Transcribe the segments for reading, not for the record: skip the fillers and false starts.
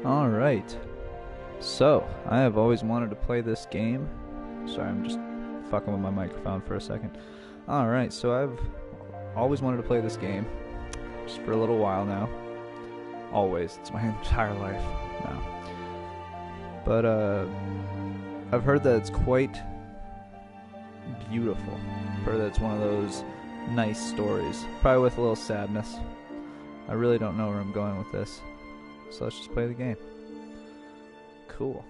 Alright. So, I have always wanted to play this game. Sorry, I'm just fucking with my microphone for a second. Alright, so I've always wanted to play this game. Just for a little while now. Always. It's my entire life now. But, I've heard that it's quite beautiful. I've heard that it's one of those nice stories. Probably with a little sadness. I really don't know where I'm going with this. So let's just play the game. Cool.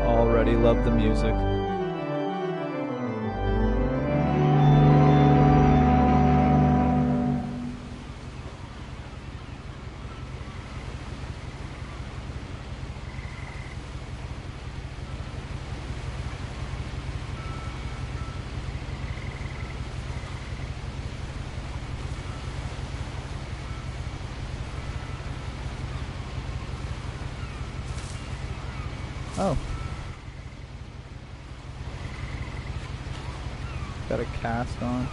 Already love the music. Oh. Got a cast on.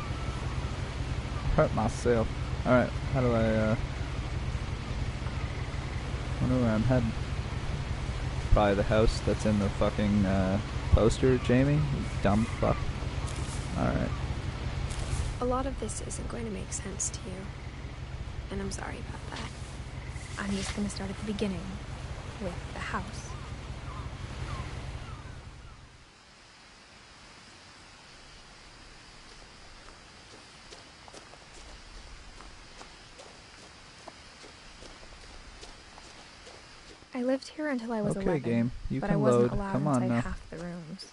Hurt myself. Alright, how do I, wonder where I'm heading. Probably the house that's in the fucking, poster, Jamie. You dumb fuck. Alright. A lot of this isn't going to make sense to you. And I'm sorry about that. I'm just gonna start at the beginning. With the house. I lived here until I was 11, Okay, game. You but can I wasn't load. allowed Come on inside now. half the rooms.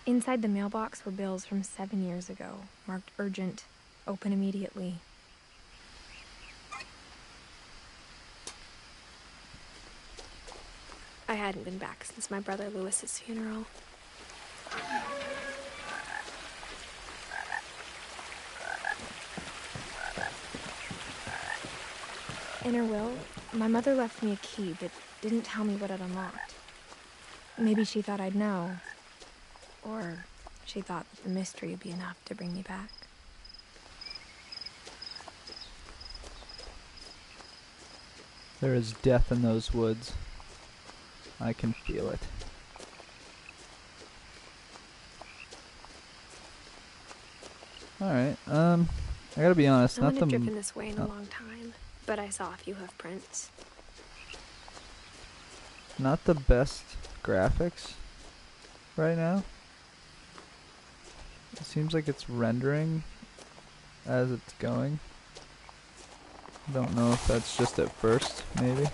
Inside the mailbox were bills from 7 years ago, marked urgent, open immediately. I hadn't been back since my brother Lewis's funeral. In her will, my mother left me a key but didn't tell me what it unlocked. Maybe she thought I'd know. Or she thought that the mystery would be enough to bring me back. There is death in those woods. I can feel it. Alright, I gotta be honest, I not haven't the... driven this way in a long time, but I saw a few hoof prints. Not the best graphics right now. It seems like it's rendering as it's going. Don't know if that's just at first, maybe.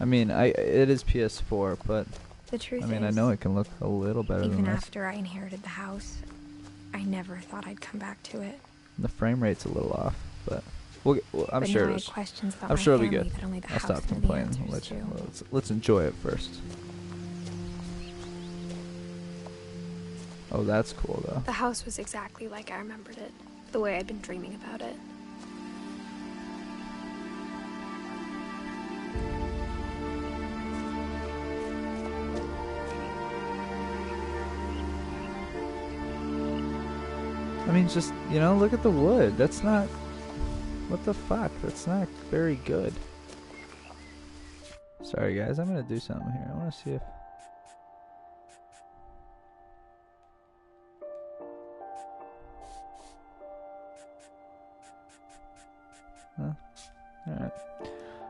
I mean, it is PS4, but The truth I mean, is, I know it can look a little better than even this. after I inherited the house, I never thought I'd come back to it. The frame rate's a little off, but I'm But sure now I it's. had questions about I'm my sure it'll be family good. that only the I'll house stop knew the complaining. answers to. Let's enjoy it first. Oh, that's cool though. The house was exactly like I remembered it, the way I'd been dreaming about it. I mean, just, you know, look at the wood. That's not... What the fuck? That's not very good. Sorry, guys. I'm gonna do something here. I want to see if... Huh? Alright.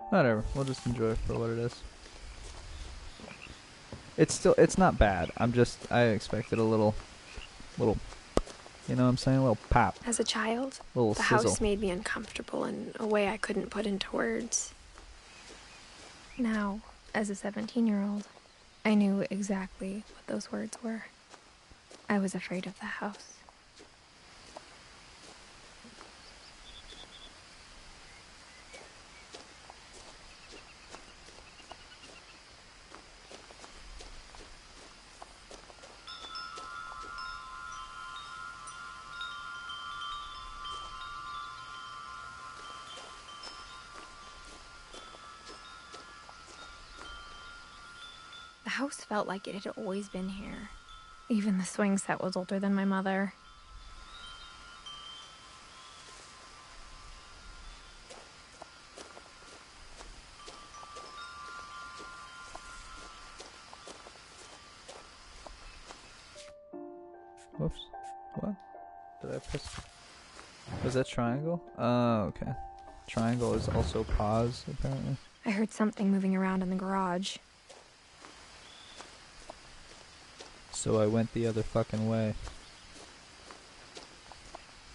Whatever. We'll just enjoy it for what it is. It's not bad. I expected a little, you know what I'm saying? A little pop. As a child, Little the sizzle. house made me uncomfortable in a way I couldn't put into words. Now, as a 17-year-old, I knew exactly what those words were. I was afraid of the house. house felt like it had always been here. Even the swing set was older than my mother. Whoops. What? Did I press? Was that triangle? Oh, okay. Triangle is also pause, apparently. I heard something moving around in the garage. So I went the other fucking way.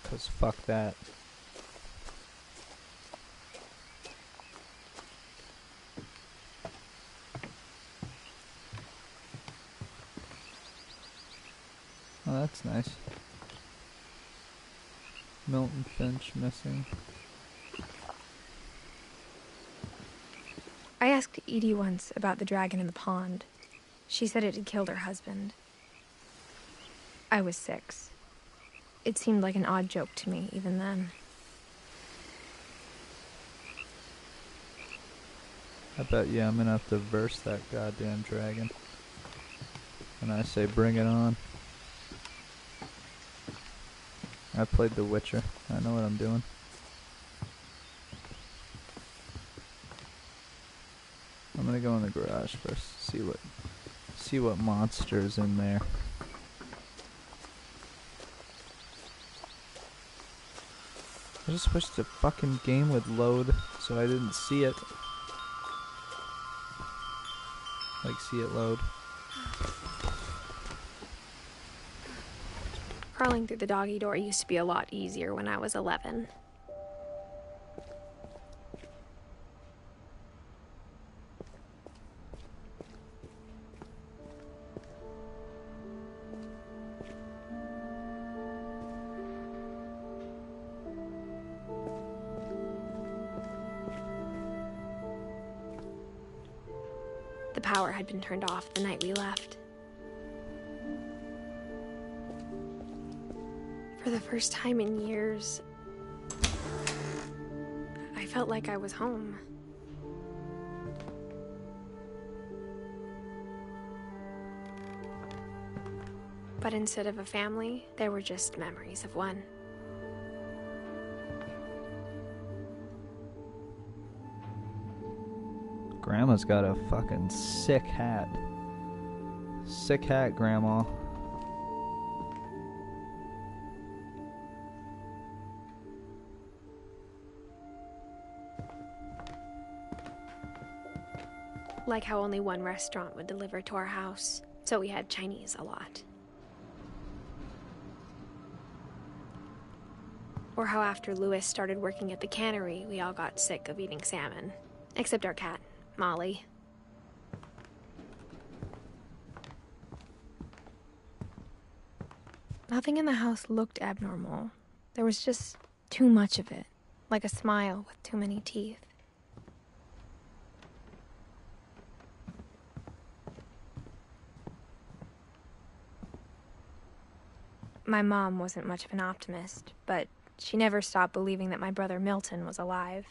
'Cause fuck that. Oh, that's nice. Milton Finch missing. I asked Edie once about the dragon in the pond. She said it had killed her husband. I was 6. It seemed like an odd joke to me, even then. I bet, yeah, I'm gonna have to verse that goddamn dragon. And I say, bring it on. I played The Witcher. I know what I'm doing. I'm gonna go in the garage first. See what monster's in there. I just wish the fucking game would load so I didn't see it. Like, see it load. Crawling through the doggy door used to be a lot easier when I was 11. The power had been turned off the night we left. For the first time in years, I felt like I was home. But instead of a family, there were just memories of one. Grandma's got a fucking sick hat. Sick hat, Grandma. Like how only one restaurant would deliver to our house, so we had Chinese a lot. Or how after Louis started working at the cannery, we all got sick of eating salmon. Except our cat, Molly. Nothing in the house looked abnormal. There was just too much of it, like a smile with too many teeth. My mom wasn't much of an optimist, but she never stopped believing that my brother Milton was alive.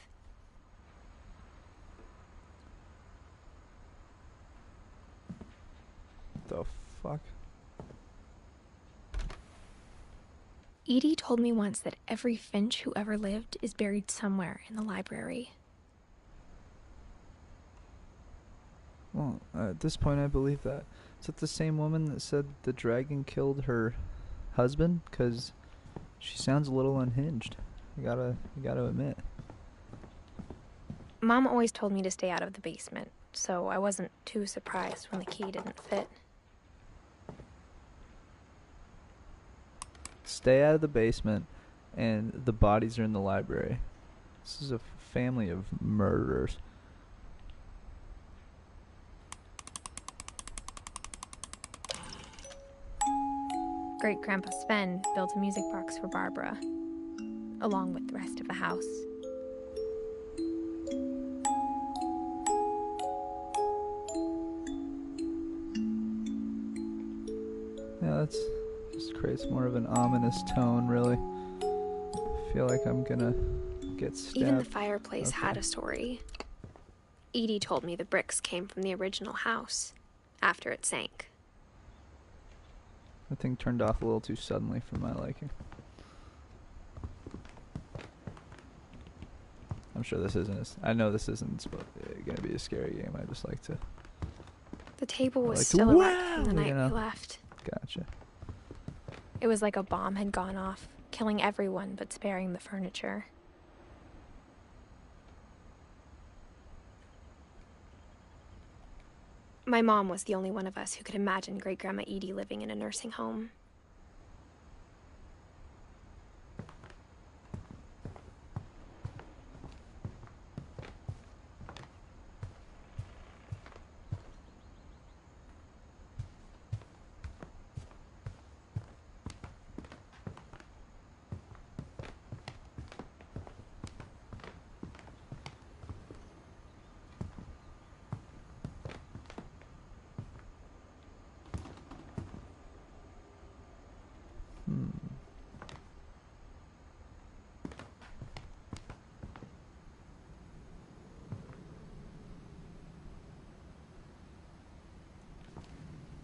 The fuck? Edie told me once that every Finch who ever lived is buried somewhere in the library. Well, at this point I believe that. Is it the same woman that said the dragon killed her husband? Because she sounds a little unhinged. You gotta admit. Mom always told me to stay out of the basement, so I wasn't too surprised when the key didn't fit. Stay out of the basement, and the bodies are in the library. This is a family of murderers. Great-Grandpa Sven built a music box for Barbara, along with the rest of the house. Yeah, that's just creates more of an ominous tone, really. I feel like I'm gonna get stabbed. Even the fireplace had a story. Edie told me the bricks came from the original house, after it sank. The thing turned off a little too suddenly for my liking. I'm sure this isn't I know this isn't going to be a scary game. I just like to... The table was like still a wreck from the night we left. Gotcha. It was like a bomb had gone off, killing everyone but sparing the furniture. My mom was the only one of us who could imagine Great-Grandma Edie living in a nursing home.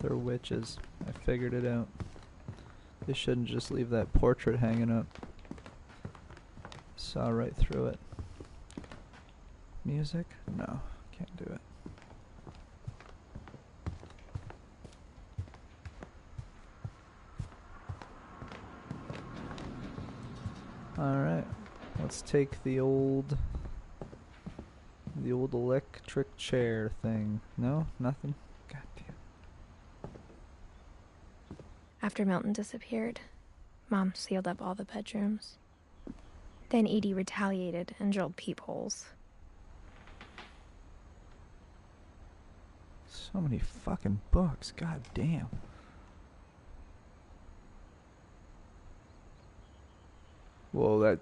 They're witches. I figured it out. They shouldn't just leave that portrait hanging up. Saw right through it. Music? No, can't do it. Alright, let's take the old electric chair thing. No? Nothing? God damn. After Milton disappeared, Mom sealed up all the bedrooms. Then Edie retaliated and drilled peepholes. So many fucking books, god damn. Well, that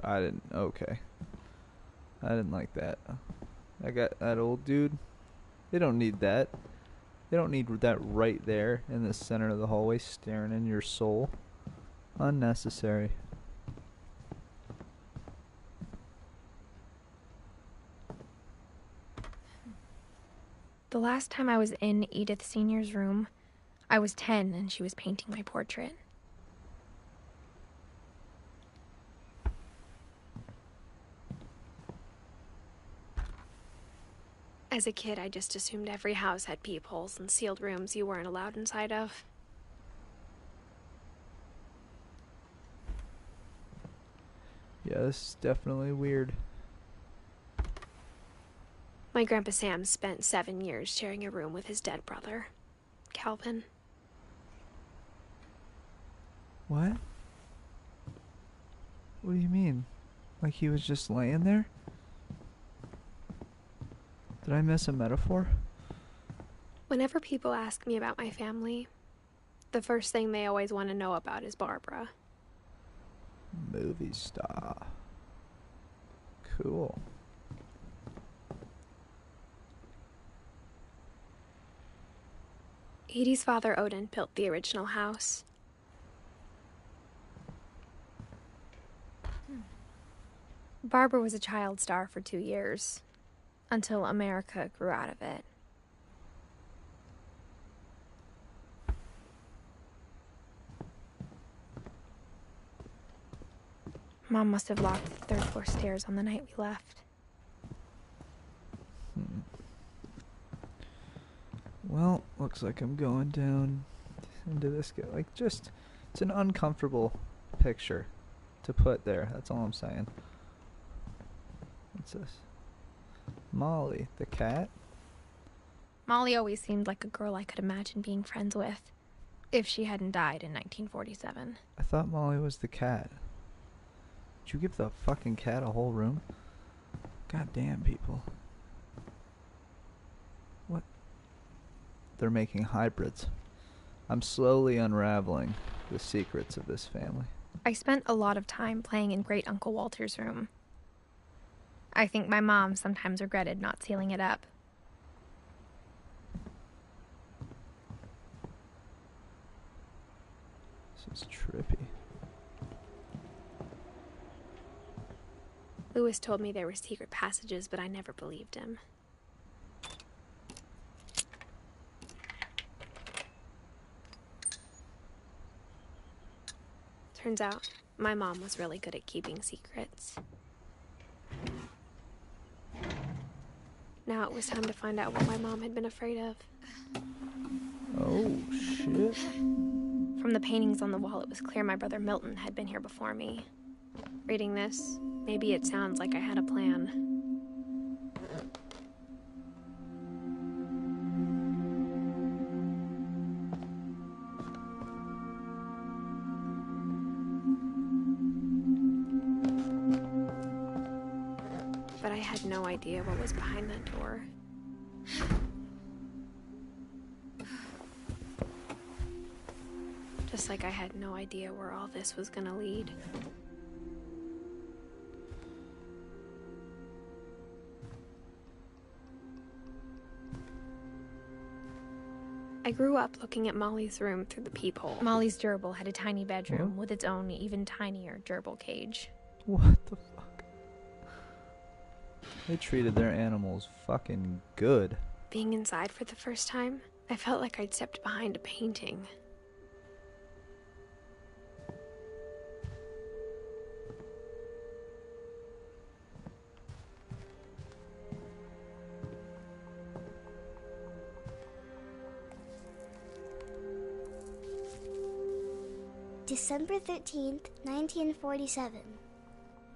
I didn't, okay. I didn't like that. I got that old dude. They don't need that. They don't need that right there in the center of the hallway staring in your soul. Unnecessary. The last time I was in Edith Sr.'s room, I was 10 and she was painting my portrait. As a kid, I just assumed every house had peepholes and sealed rooms you weren't allowed inside of. Yeah, this is definitely weird. My Grandpa Sam spent 7 years sharing a room with his dead brother, Calvin. What? What do you mean? Like he was just laying there? Did I miss a metaphor? Whenever people ask me about my family, the first thing they always want to know about is Barbara. Movie star. Cool. Edie's father, Odin, built the original house. Barbara was a child star for 2 years, until America grew out of it. Mom must have locked the third floor stairs on the night we left. Well, looks like I'm going down into this. Like, just, it's an uncomfortable picture to put there. That's all I'm saying. What's this? Molly, the cat? Molly always seemed like a girl I could imagine being friends with, if she hadn't died in 1947. I thought Molly was the cat. Did you give the fucking cat a whole room? God damn, people. What? They're making hybrids. I'm slowly unraveling the secrets of this family. I spent a lot of time playing in Great Uncle Walter's room. I think my mom sometimes regretted not sealing it up. This is trippy. Lewis told me there were secret passages, but I never believed him. Turns out, my mom was really good at keeping secrets. Now it was time to find out what my mom had been afraid of. Oh, shit. From the paintings on the wall, it was clear my brother Milton had been here before me. Reading this, maybe it sounds like I had a plan. But I had no idea what was behind that door. Just like I had no idea where all this was gonna lead. I grew up looking at Molly's room through the peephole. Molly's gerbil had a tiny bedroom with its own even tinier gerbil cage. What the fuck? They treated their animals fucking good. Being inside for the first time, I felt like I'd stepped behind a painting. December 13th, 1947.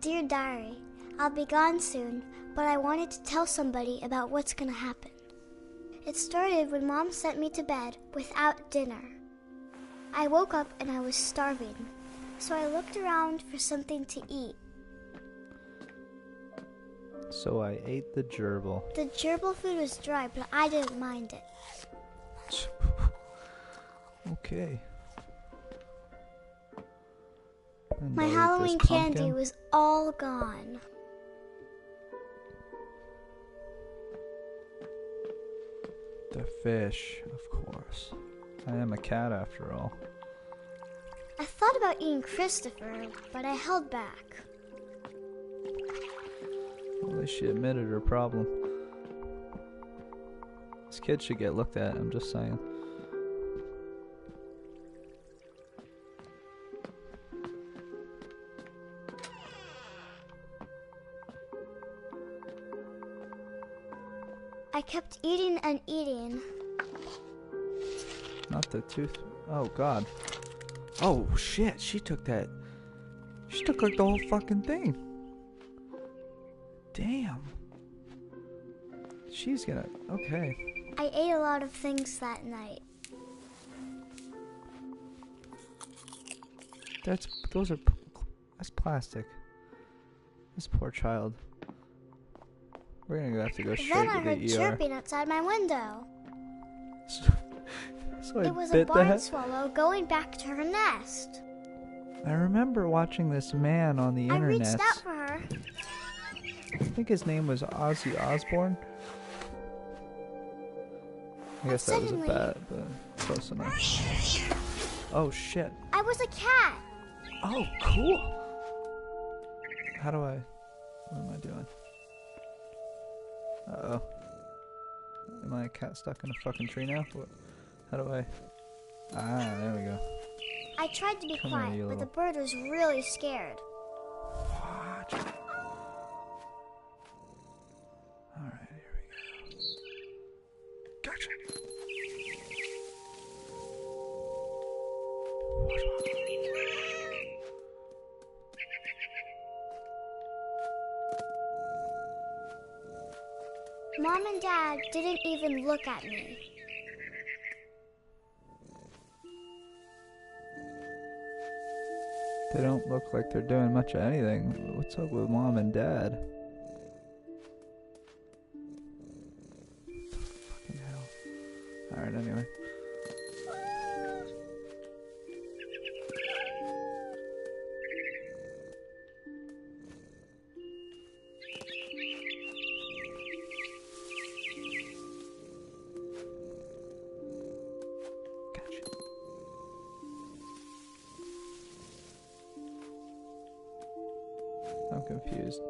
Dear Diary, I'll be gone soon, but I wanted to tell somebody about what's gonna happen. It started when Mom sent me to bed without dinner. I woke up and I was starving, so I looked around for something to eat. So I ate the gerbil. The gerbil food was dry, but I didn't mind it. Okay. And My I ate Halloween this candy pumpkin. was all gone. The fish, of course. I am a cat after all. I thought about eating Christopher, but I held back. At least she admitted her problem. This kid should get looked at, I'm just saying. I kept eating and eating. Not the tooth. Oh, God. Oh, shit. She took that. She took like the whole fucking thing. Damn. She's gonna. Okay. I ate a lot of things that night. That's plastic. This poor child. We're gonna have to go straight Then I to heard the ER. chirping outside my window. So I It was a bit barn that. swallow going back to her nest. I remember watching this man on the I internet. reached out for her. I think his name was Ozzy Osbourne. I guess that was a Suddenly- bat, but close enough. Oh shit. I was a cat. Oh, cool. How do I... What am I doing? Uh-oh. Am I a cat stuck in a fucking tree now? What? How do I... Ah, there we go. I tried to be Come here, quiet, you but the little- bird was really scared. What? Alright, here we go. Gotcha. Mom and Dad didn't even look at me. They don't look like they're doing much of anything. What's up with Mom and Dad? Fucking hell. Alright, anyway. Gotcha. I'm confused.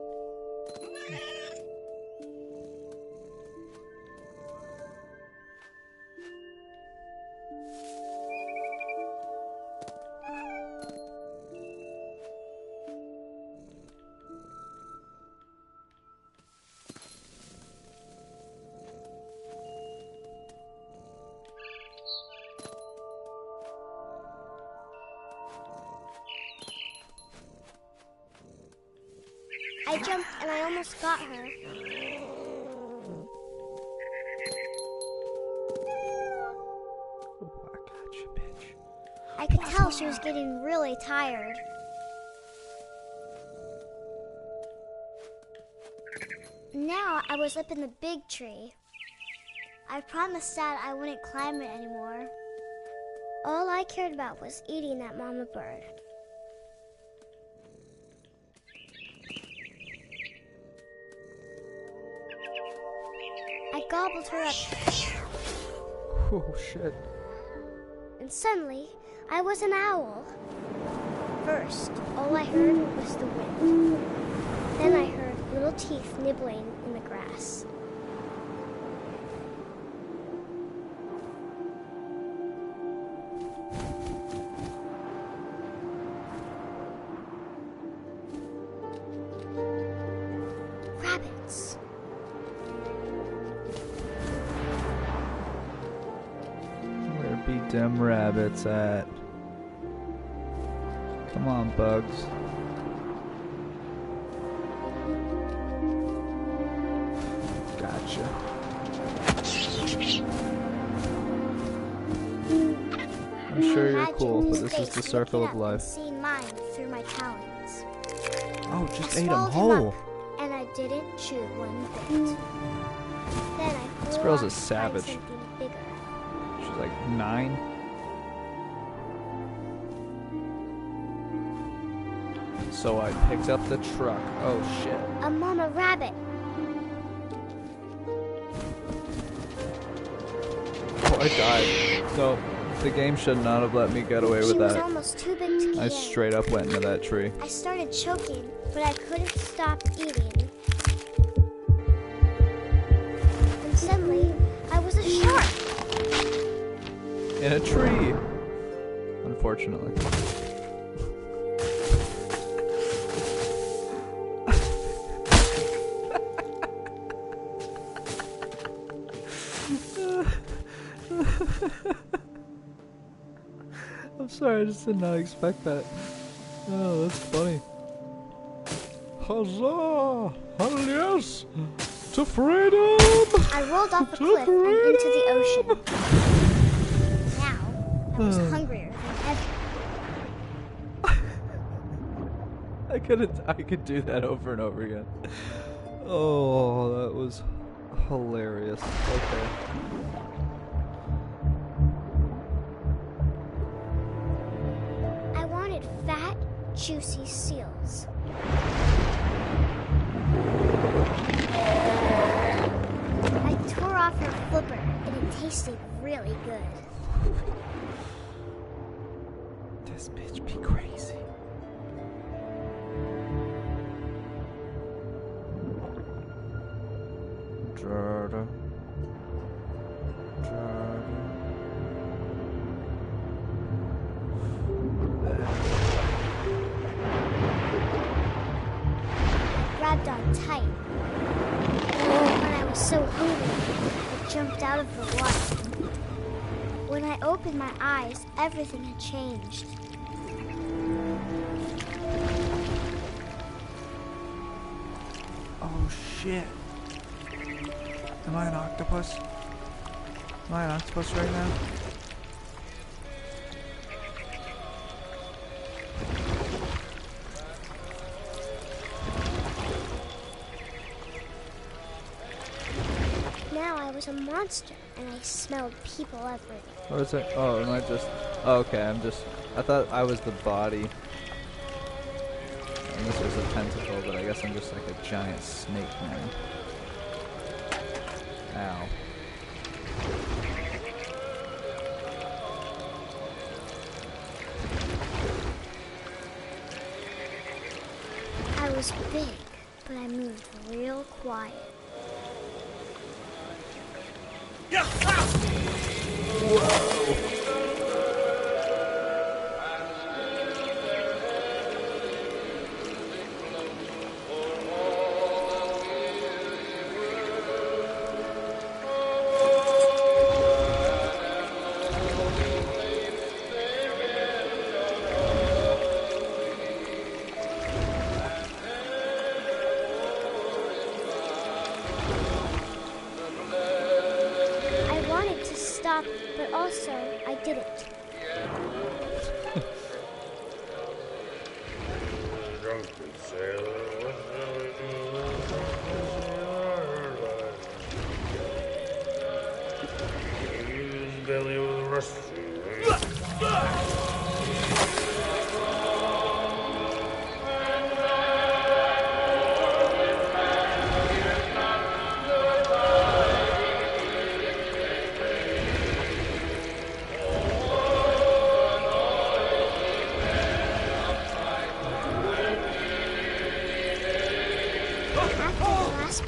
I jumped and I almost got her. Oh, I got you, bitch. I could tell she was getting really tired. Now I was up in the big tree. I promised Dad I wouldn't climb it anymore. All I cared about was eating that mama bird. I gobbled her up. Oh, shit. And suddenly, I was an owl. First, all I heard was the wind. Then I heard little teeth nibbling in the grass. Rabbits. Where be them rabbits at? Come on, bugs. Gotcha. I'm sure you're cool, but this is the circle of life. Seeing mine through my talons. Oh, just I ate them swallowed him whole. up, and I didn't chew one bit. Then I This flew girl's a off to find savage. something bigger. She's like 9. So I picked up the truck. Oh shit. A mama rabbit. Oh, I died. No, the game should not have let me get away She with was that. almost too big to I eat. straight up went into that tree. I started choking, but I couldn't stop eating. And suddenly, I was a shark. In a tree. Unfortunately. I'm sorry, I just did not expect that. Oh, that's funny. Huzzah! Hell yes! To freedom! I rolled off a cliff and into the ocean. Now, I was hungrier than ever. I could do that over and over again. Oh, that was hilarious. Okay. I wanted fat, juicy seals. I tore off her flipper, and it tasted really good. This bitch be crazy. Jordan. Grabbed on tight. When I was so hungry, I jumped out of the water. When I opened my eyes, everything had changed. Oh shit. Am I an octopus? Am I an octopus right now? Now I was a monster, and I smelled people everywhere. Or is it? Oh, am I just? Oh, okay, I thought I was the body. And this was a tentacle, but I guess I'm just like a giant snake now. Ow. I was big, but I moved real quiet. did it.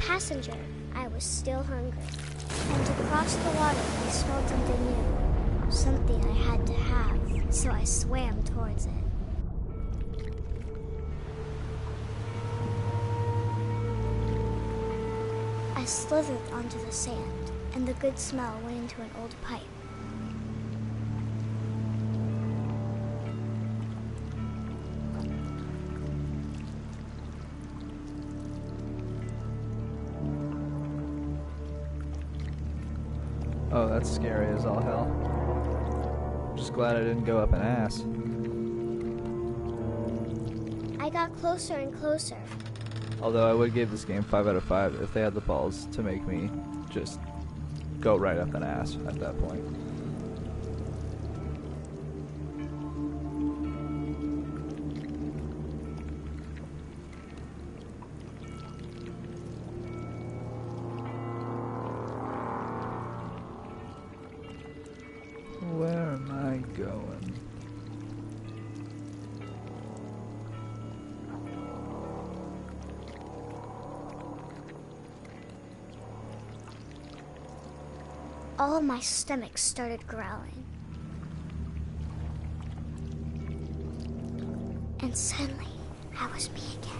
Passenger, I was still hungry, and to cross the water I smelled something new, something I had to have, so I swam towards it. I slithered onto the sand, and the good smell went into an old pipe. Oh, that's scary as all hell. Just glad I didn't go up an ass. I got closer and closer. Although I would give this game 5 out of 5 if they had the balls to make me just go right up an ass at that point. Where am I going? All of my stomach started growling. And suddenly, I was me again.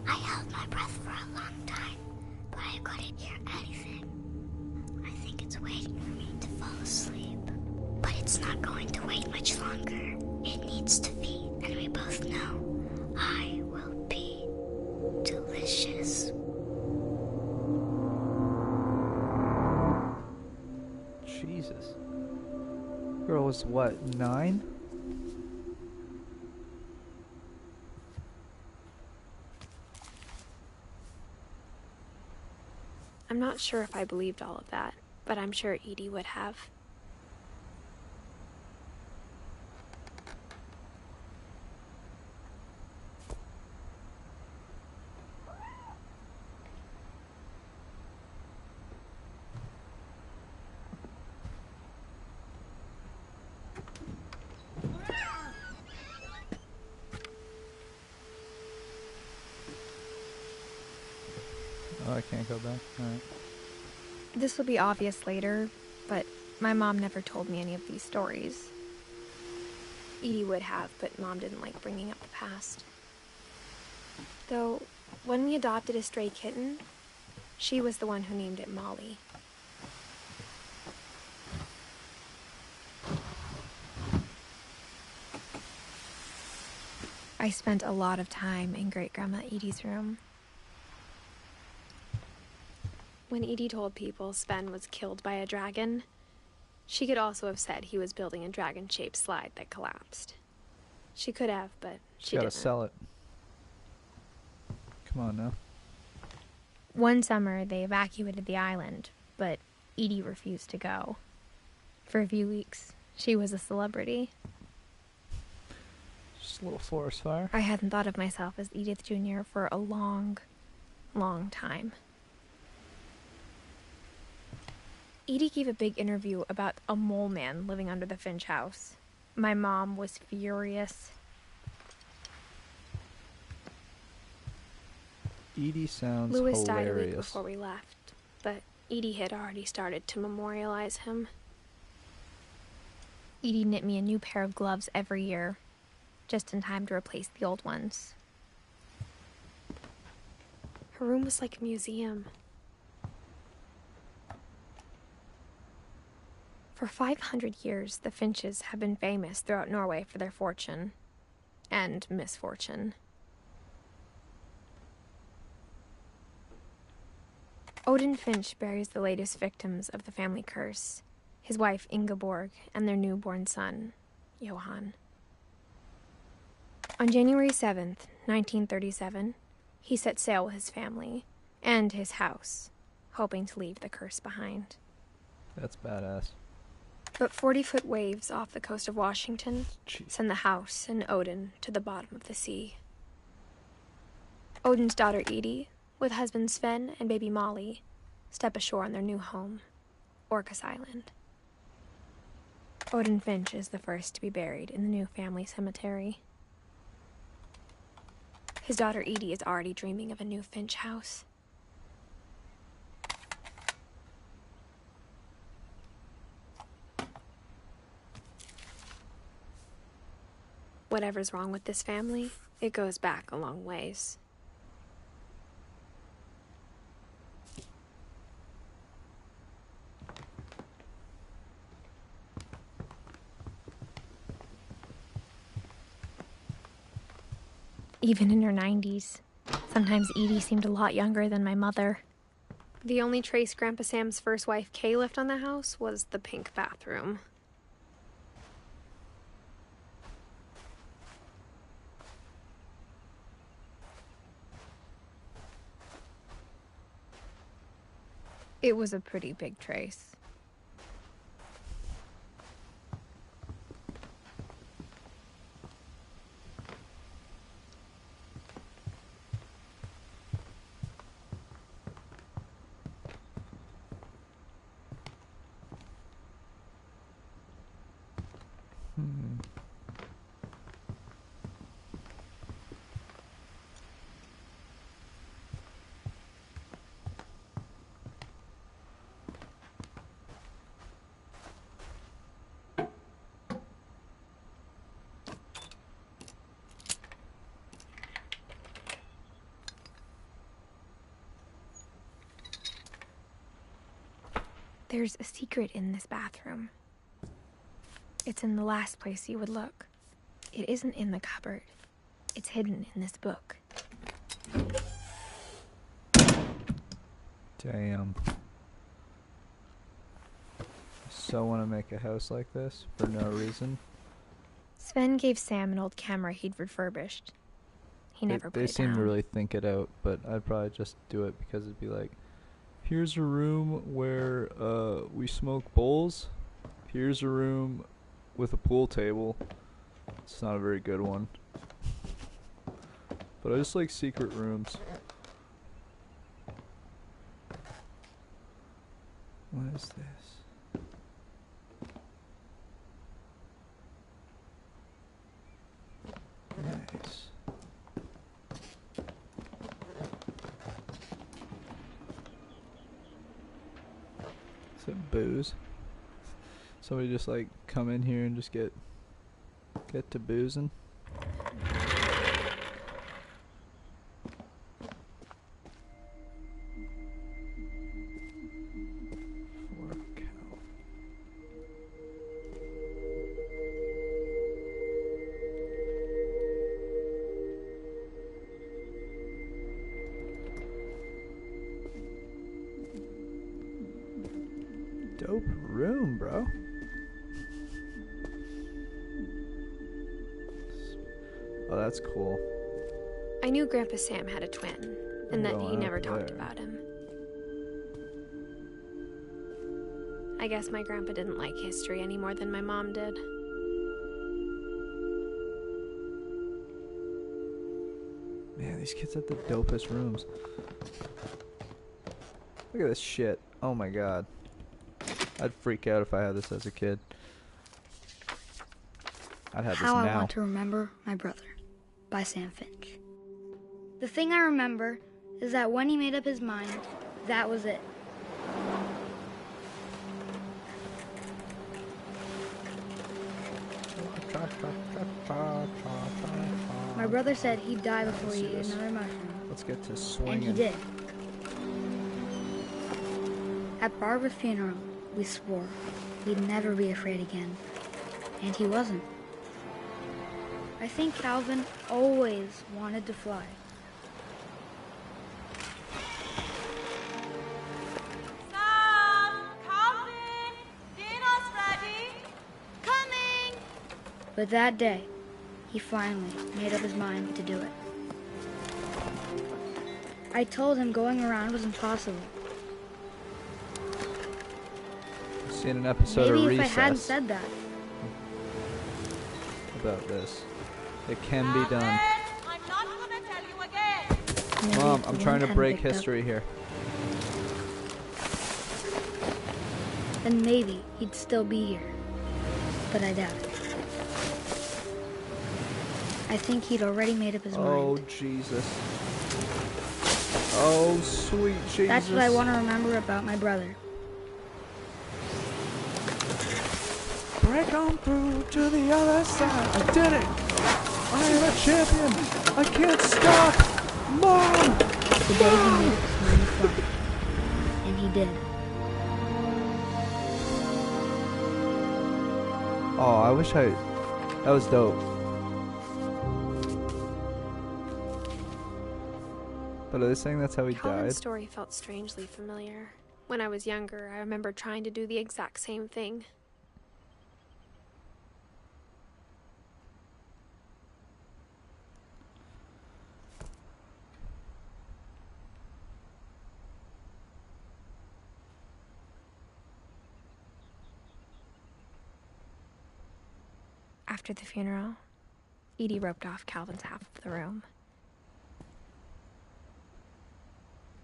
I held my breath for a long time, but I couldn't hear anything. I think it's waiting for me to fall asleep. But it's not going to wait much longer. It needs to feed, and we both know I will be delicious. Jesus. Girl was what, 9? I'm not sure if I believed all of that, but I'm sure Edie would have. Oh, I can't go back? Alright. This will be obvious later, but my mom never told me any of these stories. Edie would have, but Mom didn't like bringing up the past. Though, when we adopted a stray kitten, she was the one who named it Molly. I spent a lot of time in Great-Grandma Edie's room. When Edie told people Sven was killed by a dragon, she could also have said he was building a dragon-shaped slide that collapsed. She could have, but she didn't. Gotta sell it. Come on now. One summer, they evacuated the island, but Edie refused to go. For a few weeks, she was a celebrity. Just a little forest fire. I hadn't thought of myself as Edith Jr. for a long, long time. Edie gave a big interview about a mole man living under the Finch house. My mom was furious. Edie sounds Louis hilarious. died a week before we left, but Edie had already started to memorialize him. Edie knit me a new pair of gloves every year, just in time to replace the old ones. Her room was like a museum. For 500 years, the Finches have been famous throughout Norway for their fortune and misfortune. Odin Finch buries the latest victims of the family curse, his wife Ingeborg, and their newborn son, Johann. On January 7th, 1937, he set sail with his family and his house, hoping to leave the curse behind. That's badass. But 40-foot waves off the coast of Washington send the house and Odin to the bottom of the sea. Odin's daughter Edie, with husband Sven and baby Molly, step ashore on their new home, Orcas Island. Odin Finch is the first to be buried in the new family cemetery. His daughter Edie is already dreaming of a new Finch house. Whatever's wrong with this family, it goes back a long ways. Even in her 90s, sometimes Edie seemed a lot younger than my mother. The only trace Grandpa Sam's first wife Kay left on the house was the pink bathroom. It was a pretty big trace. There's a secret in this bathroom. It's in the last place you would look. It isn't in the cupboard. It's hidden in this book. Damn. I so want to make a house like this for no reason. Sven gave Sam an old camera he'd refurbished. He never put it down. They seem to really think it out, but I'd probably just do it because it'd be like, here's a room where we smoke bowls. Here's a room with a pool table. It's not a very good one. But I just like secret rooms. What is this? Nice. Is it booze? Somebody just like come in here and just get to boozing? Dope room, bro. Oh, that's cool. I knew Grandpa Sam had a twin, and that he never talked about him. I guess my grandpa didn't like history any more than my mom did. Man, these kids have the dopest rooms. Look at this shit. Oh my god. I'd freak out if I had this as a kid. I'd have this now. How I Want to Remember My Brother by Sam Finch. The thing I remember is that when he made up his mind, that was it. My brother said he'd die before he ate another mushroom. Let's get to swinging. And he did. At Barbara's funeral, we swore we'd never be afraid again. And he wasn't. I think Calvin always wanted to fly. Sam! Calvin! Dinner's But that day, he finally made up his mind to do it. I told him going around was impossible. Seen an episode Maybe of if I Recess hadn't said that. about this. It can be done. I'm not gonna tell you again. Maybe Mom, if I'm the trying wind to hadn't break picked up, history here. then maybe he'd still be here. But I doubt it. I think he'd already made up his Oh, mind. Jesus. Oh, sweet Jesus. That's what I want to remember about my brother. Break on through to the other side. I did it. I am a champion. I can't stop. Mom. The day he made up his mind to fly. And he did. Oh, I wish I... That was dope. But are they saying that's how he Calvin's died? story felt strangely familiar. When I was younger, I remember trying to do the exact same thing. After the funeral, Edie roped off Calvin's half of the room.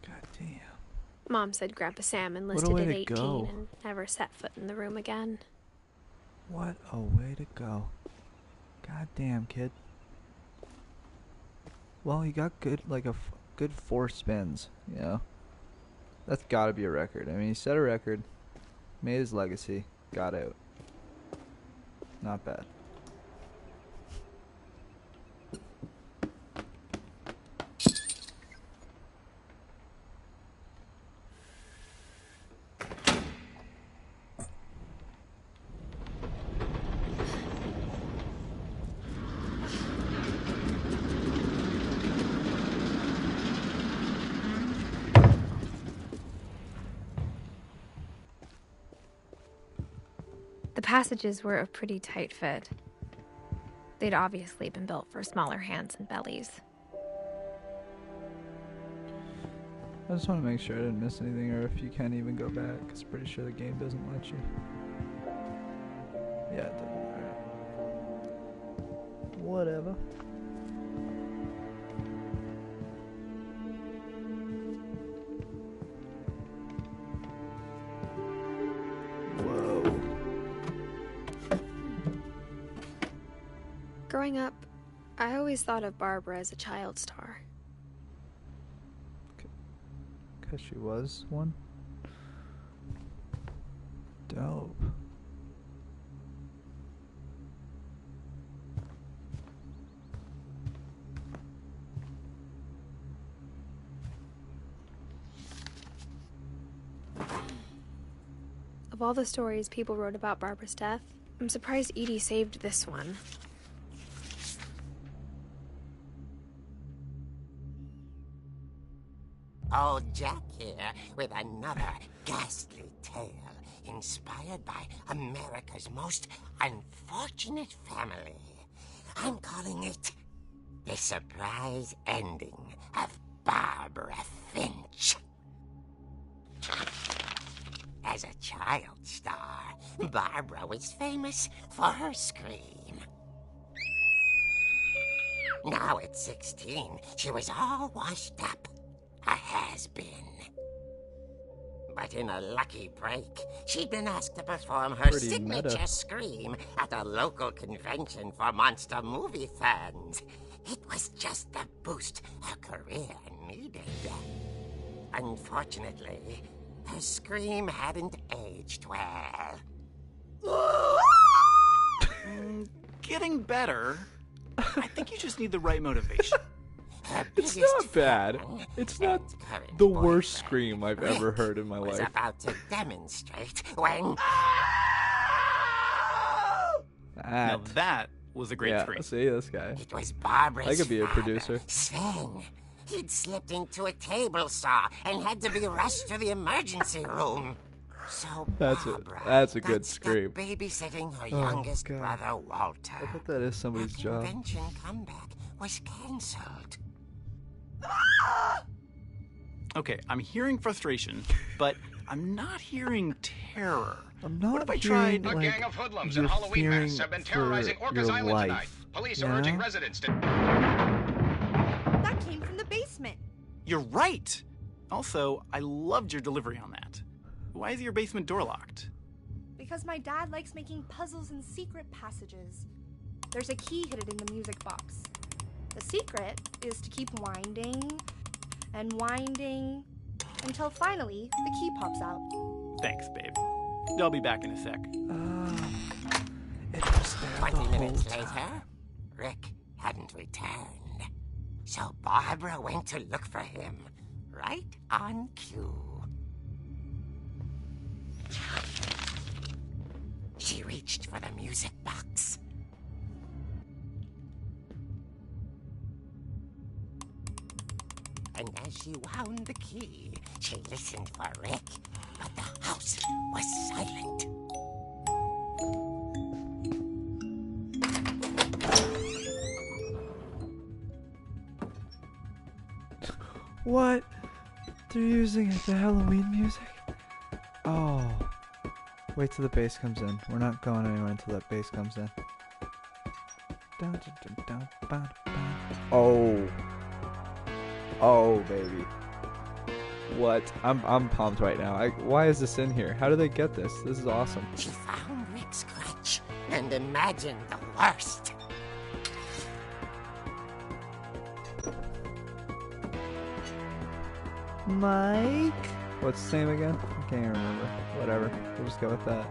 God damn. Mom said Grandpa Sam What a enlisted way at to 18 go. and never set foot in the room again. What a way to go. God damn, kid. Well, he got good, like good 4 spins, you know? That's gotta be a record. I mean, he set a record, made his legacy, got out. Not bad. The passages were a pretty tight fit. They'd obviously been built for smaller hands and bellies. I just want to make sure I didn't miss anything, or if you can even go back, because I'm pretty sure the game doesn't let you. Yeah, it doesn't. Alright. Whatever. Whoa. Growing up, I always thought of Barbara as a child star. Because she was one? Dope. Of all the stories people wrote about Barbara's death, I'm surprised Edie saved this one. Old Jack here with another ghastly tale inspired by America's most unfortunate family. I'm calling it The Surprise Ending of Barbara Finch. As a child star, Barbara was famous for her scream. Now at 16, she was all washed up. A has-been. But in a lucky break, she'd been asked to perform her Pretty signature meta. scream at a local convention for monster movie fans. It was just the boost her career needed. Unfortunately, her scream hadn't aged well. Getting better. I think you just need the right motivation. It's not bad. It's not the worst scream I've ever heard in my was life. about to demonstrate when... Now that was a great Yeah, scream. see this guy. It was Barbara's I could be a father, producer. Sven. He'd slipped into a table saw and had to be rushed to the emergency room. So That's a good scream. Babysitting her Oh, youngest God. brother, Walter. I bet that is somebody's Her job. convention comeback was cancelled. Okay, I'm hearing frustration, but I'm not hearing terror. I'm not What if I hearing, tried? A like, gang of hoodlums you're in Halloween masks fearing have been for terrorizing Orcas your Island life. tonight. Police Yeah? are urging residents to... That came from the basement. You're right. Also, I loved your delivery on that. Why is your basement door locked? Because my dad likes making puzzles and secret passages. There's a key hidden in the music box. The secret is to keep winding and winding until finally the key pops out. Thanks, babe. I'll be back in a sec. It was there 20 the whole minutes time. later, Rick hadn't returned. So Barbara went to look for him, right on cue. She reached for the music box. And as she wound the key, she listened for Rick, but the house was silent. What? They're using it, the Halloween music? Oh. Wait till the bass comes in. We're not going anywhere until that bass comes in. Oh. Oh, baby. What? I'm pumped right now. Why is this in here? How do they get this? This is awesome. She found Rick's crutch and imagined the worst. Mike? What's his name again? I can't even remember. Whatever. We'll just go with that.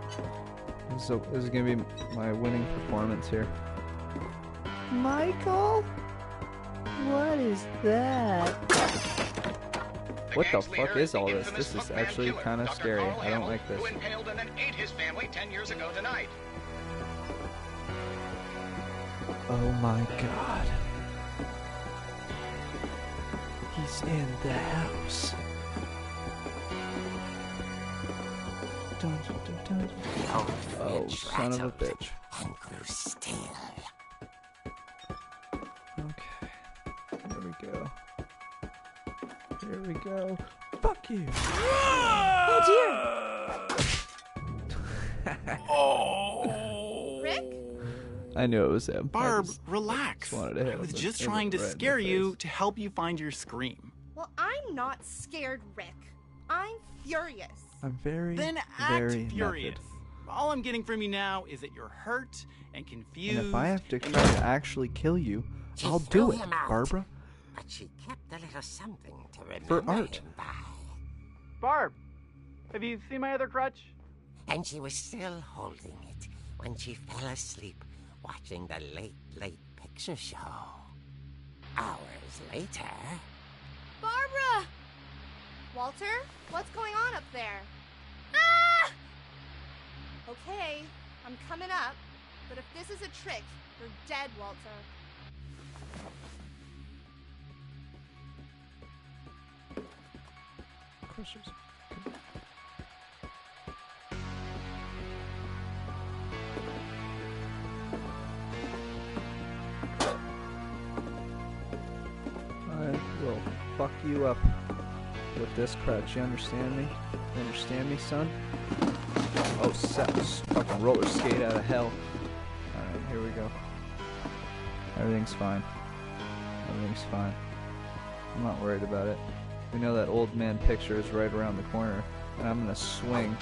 So this is gonna be my winning performance here. Michael? What is that? What the fuck is all this? This is actually kind of scary. I don't like this. Who impaled and then ate his family 10 years ago tonight. Oh my god. He's in the house. Dun, dun, dun, dun. Oh, son of a bitch. And grew still. Okay. Here we go. Here we go. Fuck you. Oh dear! Oh! Rick? I knew it was him. Barb, relax. just wanted to hit I was him just in the- trying to right in the scare you face. to help you find your scream. Well, I'm not scared, Rick. I'm furious. I'm very, Then very act furious. method. All I'm getting from you now is that you're hurt and confused. And if I have to and try to actually kill you, She I'll threw do it, him out, Barbara. But she kept a little something to remember For art. him by. Barb, have you seen my other crutch? And she was still holding it when she fell asleep watching the late picture show. Hours later... Barbara! Walter, what's going on up there? Ah! Okay, I'm coming up, but if this is a trick, you're dead, Walter. Crushers. I will fuck you up with this crutch. You understand me? You understand me, son? Oh, fucking roller skate out of hell. Alright, here we go. Everything's fine. Everything's fine. I'm not worried about it. We know that old man picture is right around the corner, and I'm gonna swing.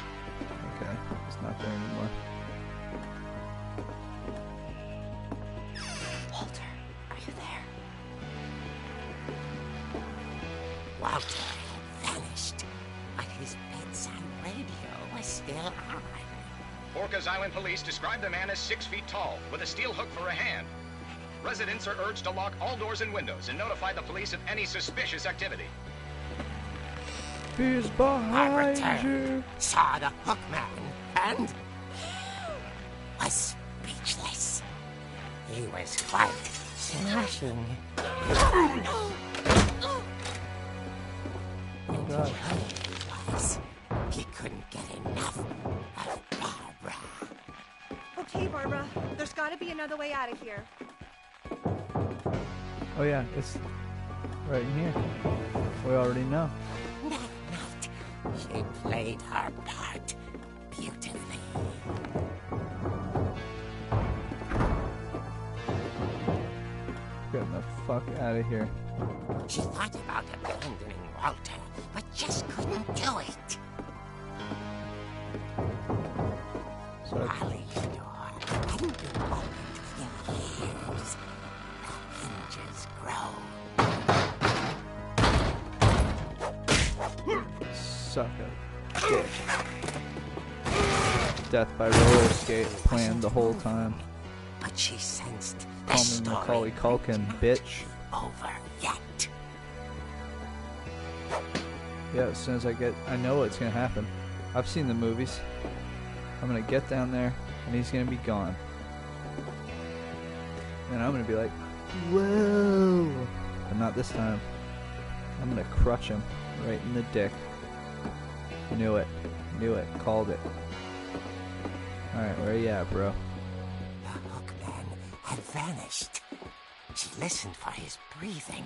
Okay, it's not there anymore. Walter, are you there? Walter had vanished, but his bedside radio was still on. Orcas Island police describe the man as 6 feet tall, with a steel hook for a hand. Residents are urged to lock all doors and windows and notify the police of any suspicious activity. He's I behind returned, you. saw the hook man, and was speechless. He was quite smashing. God. He couldn't get enough gotta be another way out of here. Oh yeah, it's right in here. We already know. That night, she played her part beautifully. Getting the fuck out of here. She thought about abandoning Walter, but just couldn't do it. So Molly's door hadn't been opened in years. The hinges grow. suck a dick. Death by roller skate planned the whole time. But she sensed the Call me story Macaulay Culkin, bitch. over yet. Yeah, as soon as I know what's gonna happen. I've seen the movies. I'm gonna get down there, and he's gonna be gone. And I'm gonna be like, whoa! But not this time. I'm gonna crutch him right in the dick. Knew it. Knew it. Called it. Alright, where you at, bro? The hookman had vanished. She listened for his breathing,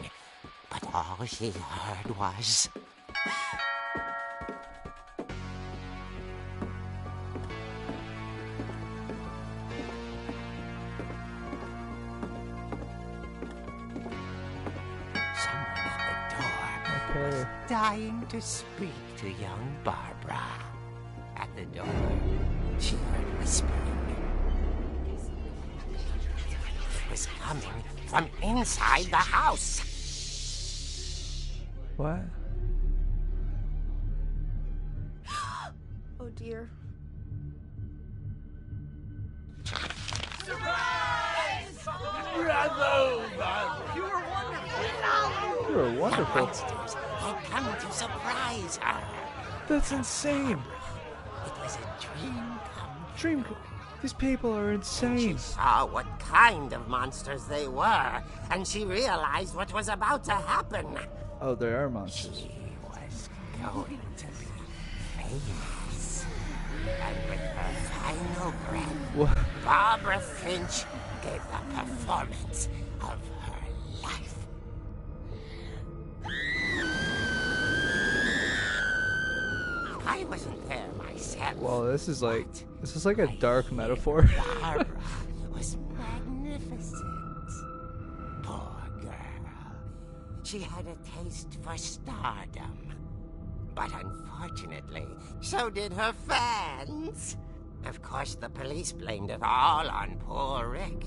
but all she heard was... someone at the door Okay. dying to speak to young Barbara. At the door, she heard whispering. It was coming from inside the house. What? Oh dear. You were wonderful. Monsters had come to surprise her. That's insane. It was a dream come Dream. These people are She insane. saw what kind of monsters they were, and she realized what was about to happen. Oh, there are monsters. She was going to be famous. And with her final breath, What? Barbara Finch gave the performance of her life. I wasn't there myself. Well, this is like a dark metaphor. Barbara was magnificent. Poor girl. She had a taste for stardom. But unfortunately, so did her fans. Of course, the police blamed it all on poor Rick,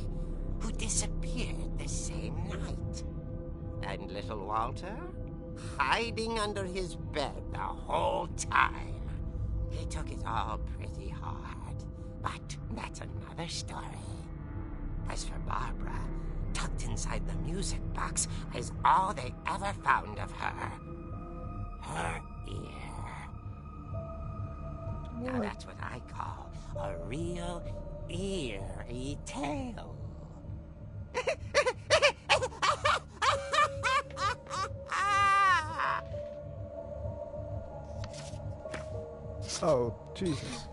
who disappeared the same night. And little Walter? Hiding under his bed the whole time. He took it all pretty hard, but that's another story. As for Barbara, tucked inside the music box is all they ever found of her. Her ear. Now that's what I call a real eerie tale. Oh, Jesus.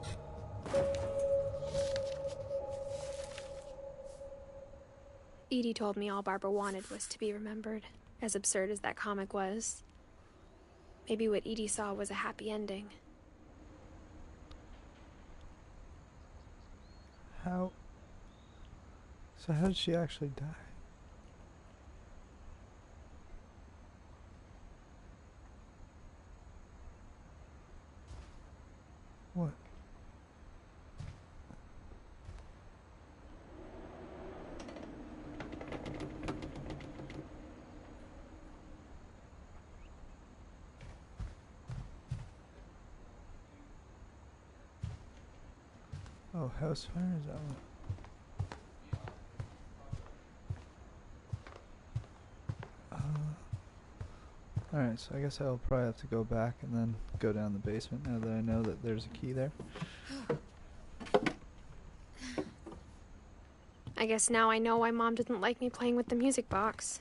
Edie told me all Barbara wanted was to be remembered, as absurd as that comic was. Maybe what Edie saw was a happy ending. How? So how did she actually die? What? Oh, house fire, is that one? Alright, so I guess I'll probably have to go back and then go down the basement now that I know that there's a key there. I guess now I know why Mom didn't like me playing with the music box.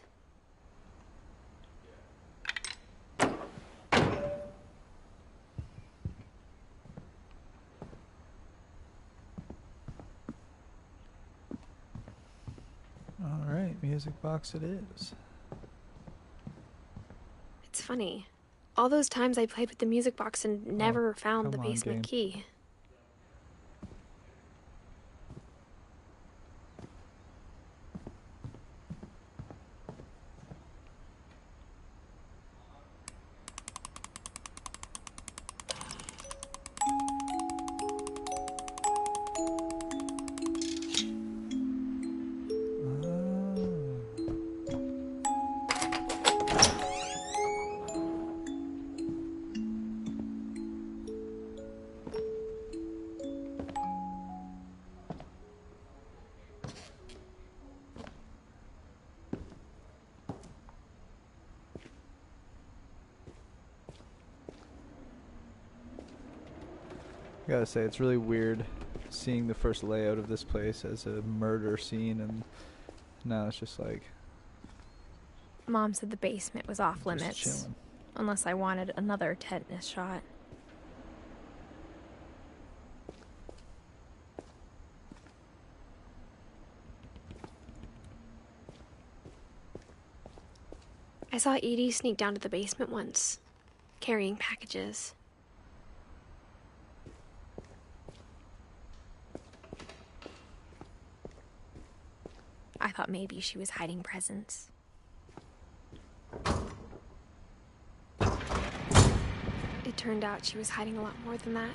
Music box it is. It's funny. All those times I played with the music box and never found the come on, basement game. key. I gotta say, it's really weird seeing the first layout of this place as a murder scene, and now it's just like Mom said the basement was off just limits. chilling. Unless I wanted another tetanus shot. I saw Edie sneak down to the basement once, carrying packages. I thought maybe she was hiding presents. It turned out she was hiding a lot more than that.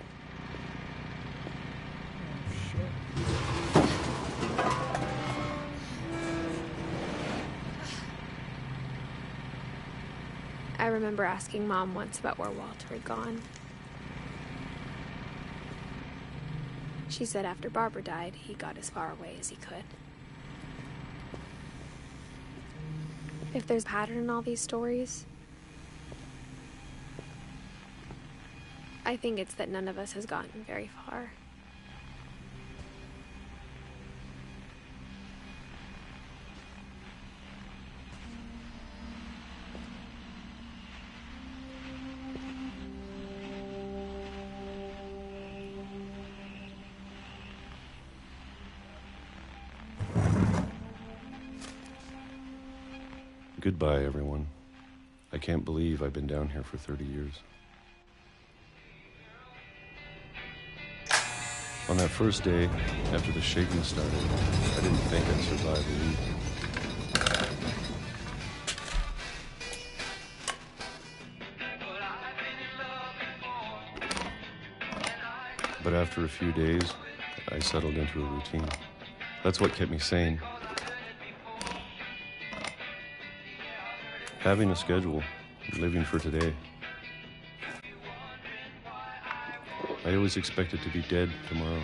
I remember asking Mom once about where Walter had gone. She said after Barbara died, he got as far away as he could. If there's a pattern in all these stories, I think it's that none of us has gotten very far. Goodbye, everyone. I can't believe I've been down here for 30 years. On that first day, after the shaking started, I didn't think I'd survive a week. But after a few days, I settled into a routine. That's what kept me sane. Having a schedule, living for today. I always expected to be dead tomorrow.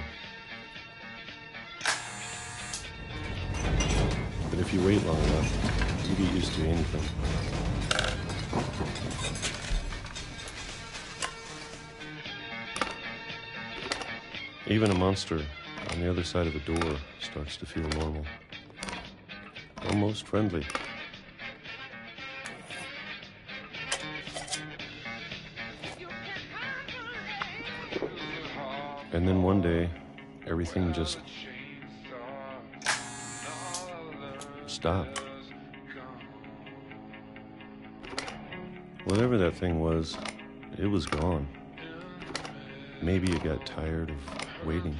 But if you wait long enough, you get used to anything. Even a monster on the other side of a door starts to feel normal. Almost friendly. And then one day, everything just stopped. Whatever that thing was, it was gone. Maybe it got tired of waiting.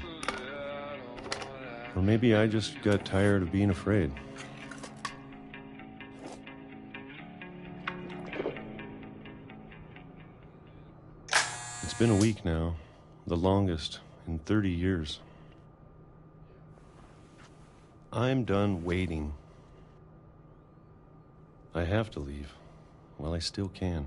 Or maybe I just got tired of being afraid. It's been a week now, the longest in 30 years. I'm done waiting. I have to leave while I still can.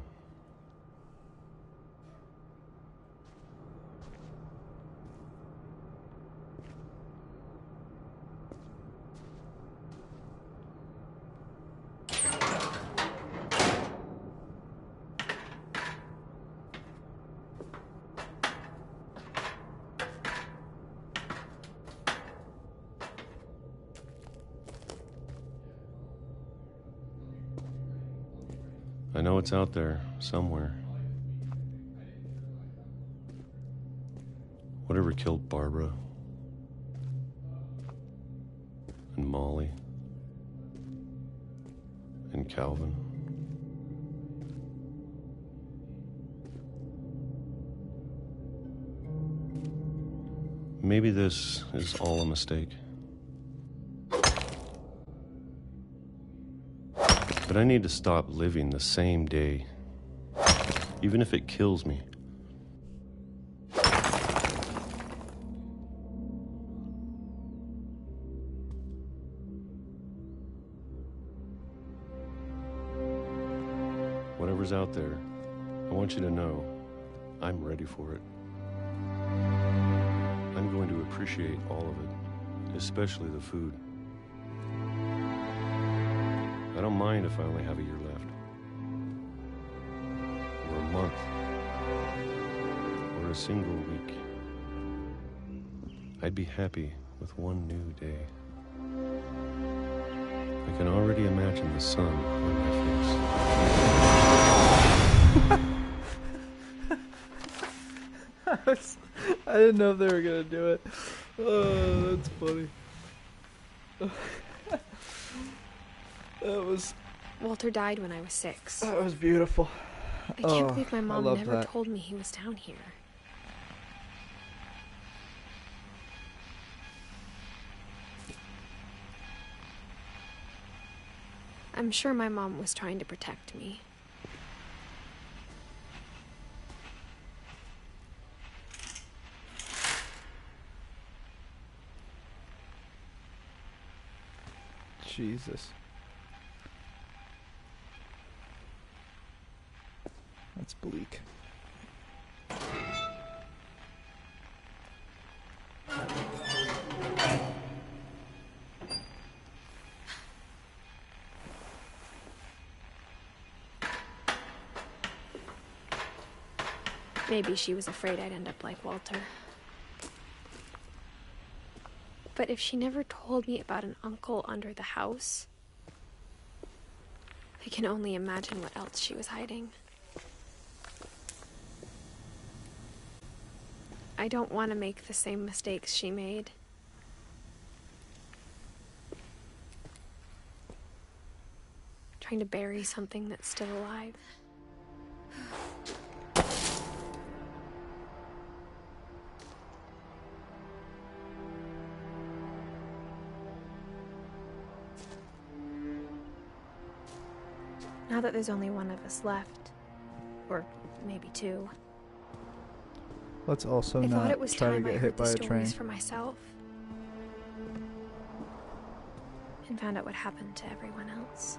I know it's out there, somewhere. Whatever killed Barbara and Molly Calvin. Maybe this is all a mistake. But I need to stop living the same day, even if it kills me. Whatever's out there, I want you to know I'm ready for it. I'm going to appreciate all of it, especially the food. I don't mind if I only have a year left, or a month, or a single week. I'd be happy with one new day. I can already imagine the sun on my face. I didn't know if they were gonna do it. Oh, that's funny. That was... Walter died when I was 6. That was beautiful. I can't believe my mom never that. told me he was down here. I'm sure my mom was trying to protect me. Jesus. That's bleak. Maybe she was afraid I'd end up like Walter. But if she never told me about an uncle under the house, I can only imagine what else she was hiding. I don't want to make the same mistakes she made. Trying to bury something that's still alive. Now that there's only one of us left, or maybe 2, Let's also I thought not it was try to time I get heard hit the by a train. stories for myself and found out what happened to everyone else.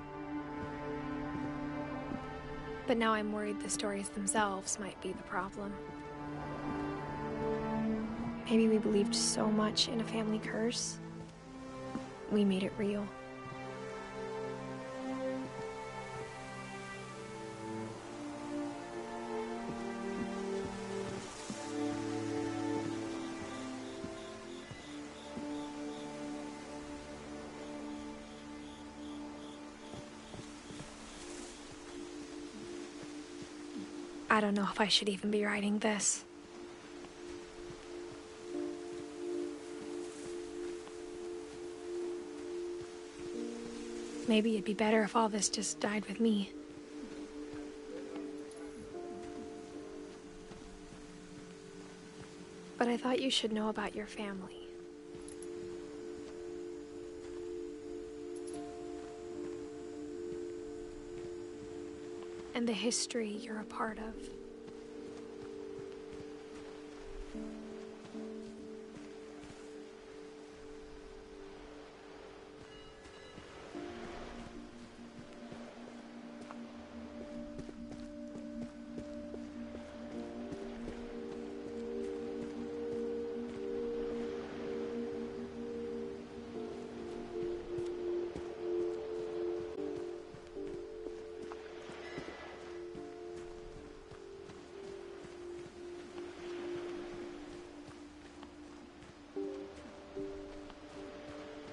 But now I'm worried the stories themselves might be the problem. Maybe we believed so much in a family curse, we made it real. I don't know if I should even be writing this. Maybe it'd be better if all this just died with me. But I thought you should know about your family. And the history you're a part of.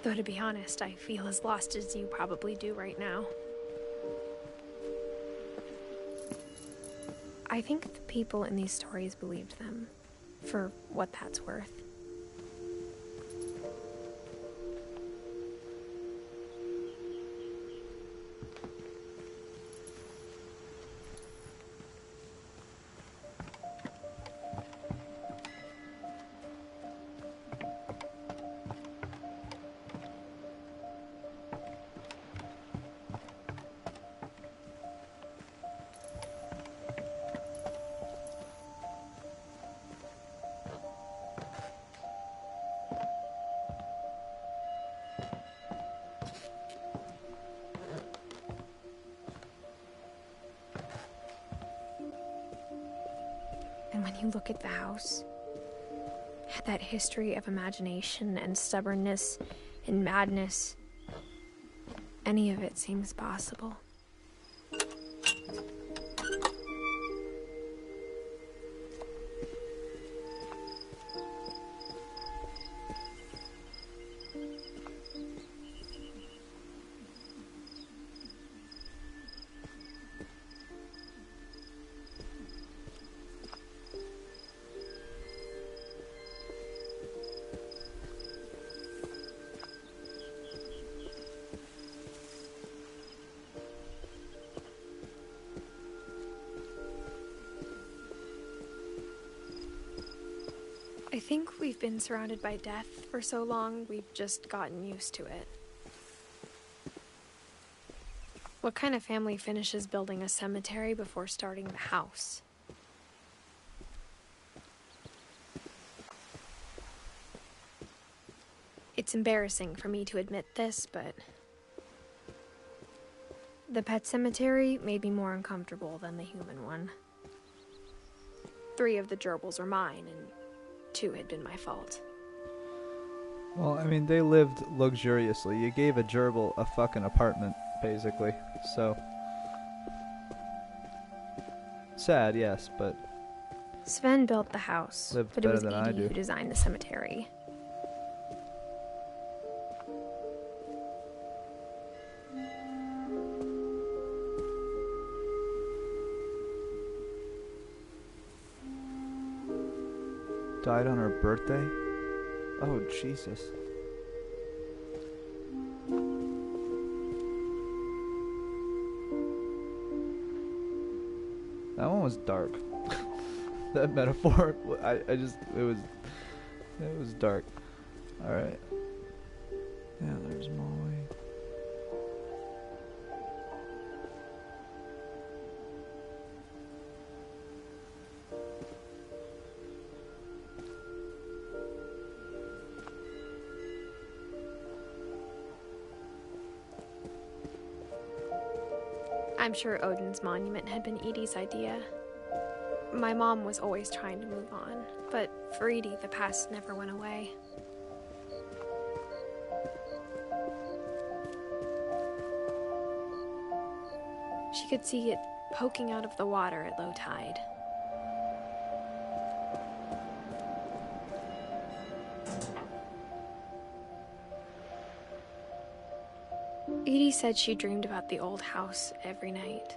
Though to be honest, I feel as lost as you probably do right now. I think the people in these stories believed them, for what that's worth. And when you look at the house, that history of imagination and stubbornness and madness, any of it seems possible. I think we've been surrounded by death for so long, we've just gotten used to it. What kind of family finishes building a cemetery before starting the house? It's embarrassing for me to admit this, but the pet cemetery made me more uncomfortable than the human one. 3 of the gerbils were mine, and 2 had been my fault. Well, I mean, they lived luxuriously. You gave a gerbil a fucking apartment, basically. So, sad, yes, but Sven built the house, lived but it was better than I Edie do. who designed the cemetery. Died on her birthday? Oh, Jesus. That one was dark. That metaphor, it was dark. Alright. Yeah, there's Molly. I'm sure Odin's monument had been Edie's idea. My mom was always trying to move on, but for Edie, the past never went away. She could see it poking out of the water at low tide. Edie said she dreamed about the old house every night.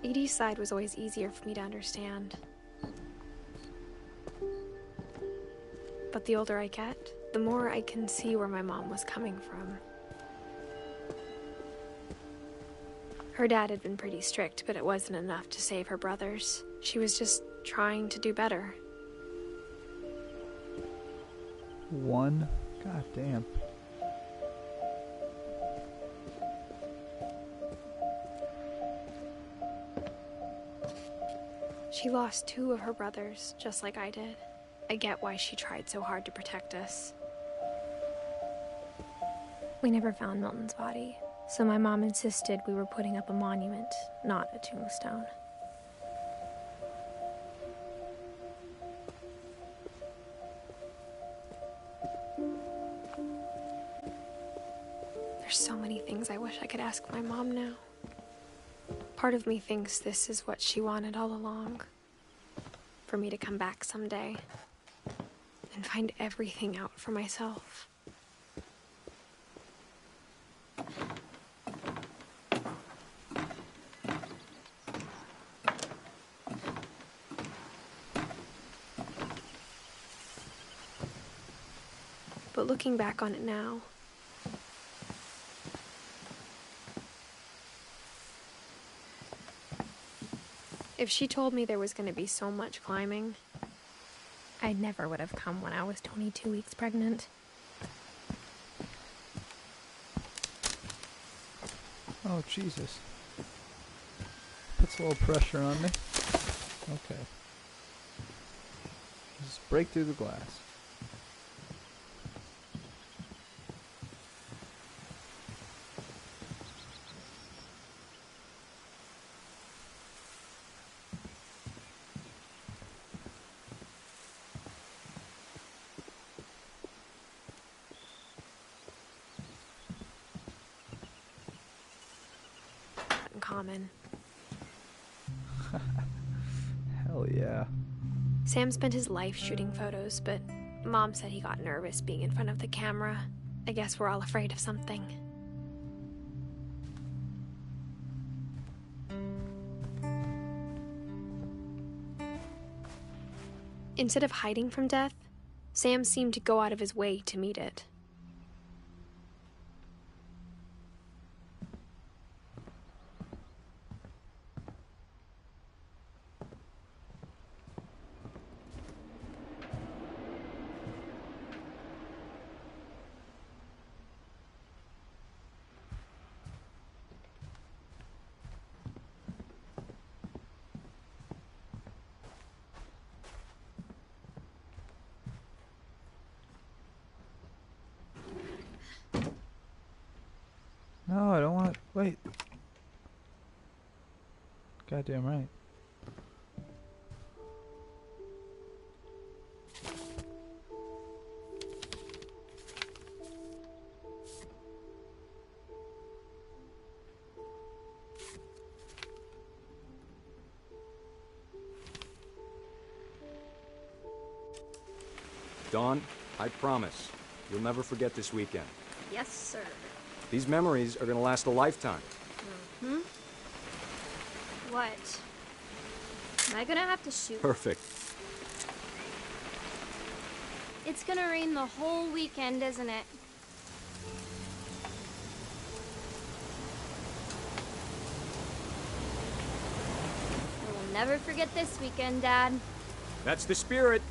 Edie's side was always easier for me to understand. But the older I get, the more I can see where my mom was coming from. Her dad had been pretty strict, but it wasn't enough to save her brothers. She was just trying to do better. One? God damn. She lost 2 of her brothers, just like I did. I get why she tried so hard to protect us. We never found Milton's body, so my mom insisted we were putting up a monument, not a tombstone. There's so many things I wish I could ask my mom now. Part of me thinks this is what she wanted all along. For me to come back someday and find everything out for myself. But looking back on it now, if she told me there was going to be so much climbing, I never would have come when I was 22 weeks pregnant. Oh, Jesus. Puts a little pressure on me. Okay. Just break through the glass. Common. Hell yeah. Sam spent his life shooting photos, but Mom said he got nervous being in front of the camera. I guess we're all afraid of something. Instead of hiding from death, Sam seemed to go out of his way to meet it. No, I don't want to. Wait. Goddamn right. Dawn, I promise, you'll never forget this weekend. Yes, sir. These memories are gonna last a lifetime. Hmm? What? Am I gonna have to shoot? Perfect. It's gonna rain the whole weekend, isn't it? I will never forget this weekend, Dad. That's the spirit.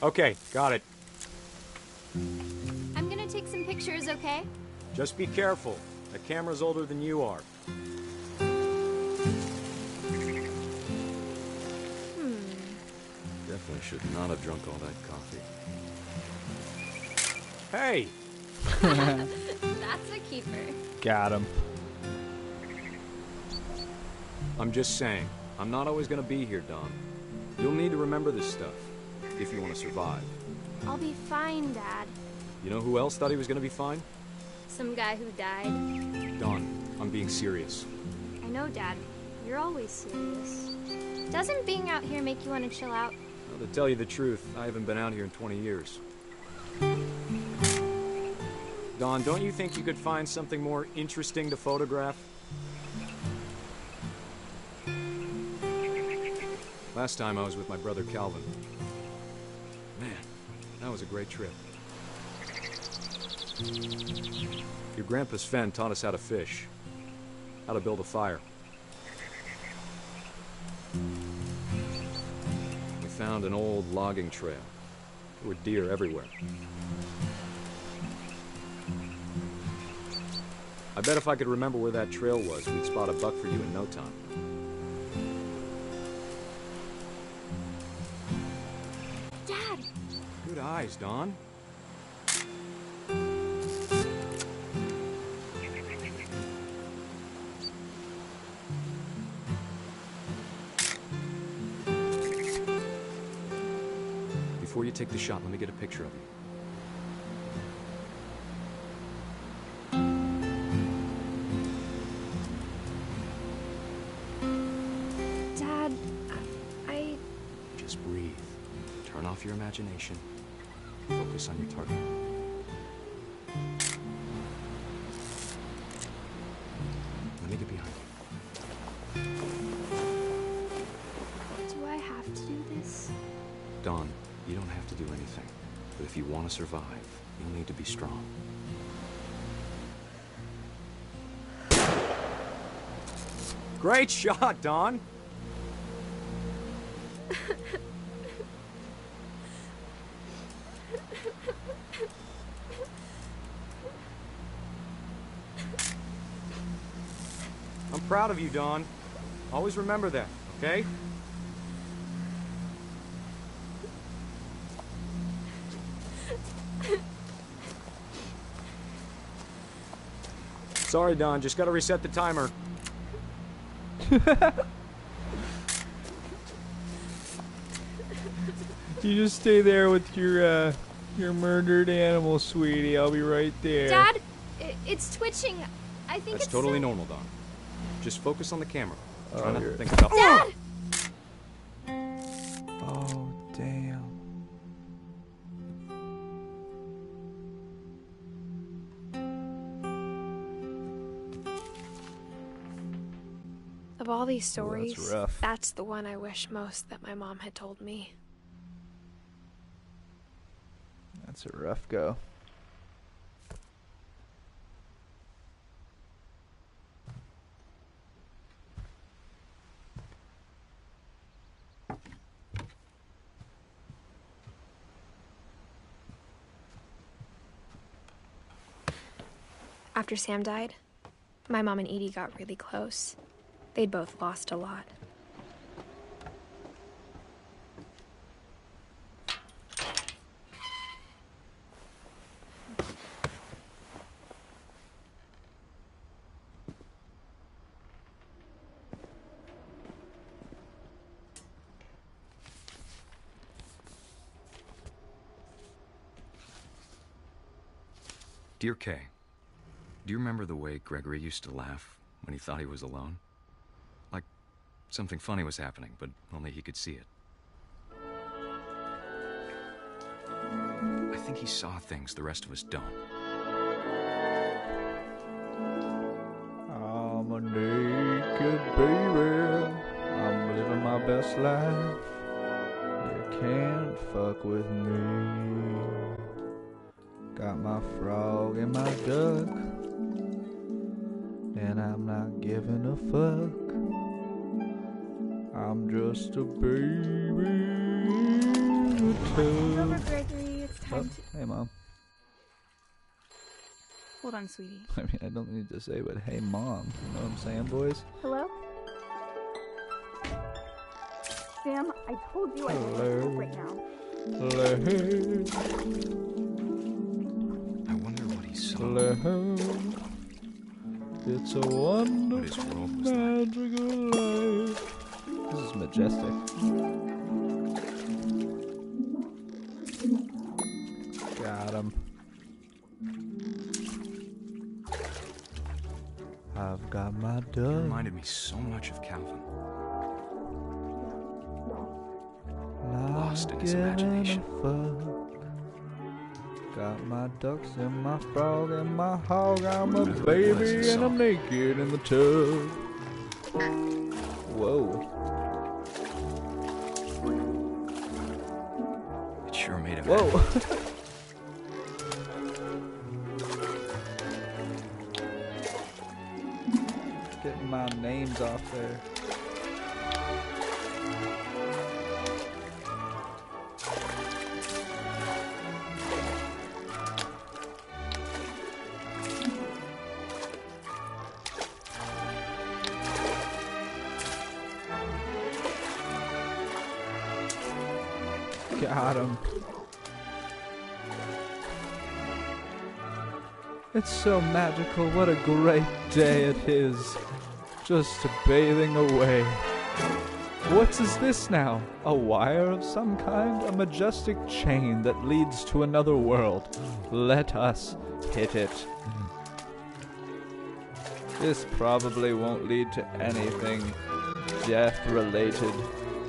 Okay, got it. I'm gonna take some pictures, okay? Just be careful. That camera's older than you are. Definitely should not have drunk all that coffee. Hey! That's a keeper. Got him. I'm just saying, I'm not always gonna be here, Dawn. You'll need to remember this stuff, if you want to survive. I'll be fine, Dad. You know who else thought he was gonna be fine? Some guy who died. Dawn, I'm being serious. I know, Dad. You're always serious. Doesn't being out here make you want to chill out? Well, to tell you the truth, I haven't been out here in 20 years. Dawn, don't you think you could find something more interesting to photograph? Last time I was with my brother Calvin. Man, that was a great trip. Your grandpa Sven taught us how to fish, how to build a fire. We found an old logging trail. There were deer everywhere. I bet if I could remember where that trail was, we'd spot a buck for you in no time. Dad! Good eyes, Dawn. Before you take the shot, let me get a picture of you. Dad, I... Just breathe. Turn off your imagination. Focus on your target. Let me get behind you. Do I have to do this? Dawn, you don't have to do anything. But if you want to survive, you'll need to be strong. Great shot, Dawn! proud of you, Dawn. Always remember that, okay? Sorry, Dawn. Just gotta reset the timer. You just stay there with your murdered animal, sweetie. I'll be right there. Dad, it's twitching. I think That's it's totally normal, Dawn. Just focus on the camera. Try not to you're- think about. Dad! Oh, damn. Of all these stories, rough. that's the one I wish most that my mom had told me. That's a rough go. After Sam died, my mom and Edie got really close. They'd both lost a lot. Dear Kay, do you remember the way Gregory used to laugh when he thought he was alone? Like something funny was happening, but only he could see it. I think he saw things the rest of us don't. I'm a naked baby. I'm living my best life. You can't fuck with me. Got my frog and my duck, and I'm not giving a fuck. I'm just a baby in a tub. Over, Gregory. It's time to... Hey, Mom. Hold on, sweetie. I mean, I don't need to say, but hey, Mom. You know what I'm saying, boys? Hello? Sam, I told you I can't Hello. help right now. Hello. I wonder what he saw. Hello. It's a wonderful, magical life. This is majestic. Got him. I've got my It duck. reminded me so much of Calvin. Lost in his imagination. Got my ducks and my frog and my hog. I'm a baby and I'm naked in the tub. Whoa. It sure made him Whoa. happy. Getting my names off there. Got him. It's so magical. What a great day it is. Just bathing away. What is this now? A wire of some kind? A majestic chain that leads to another world. Let us hit it. This probably won't lead to anything death-related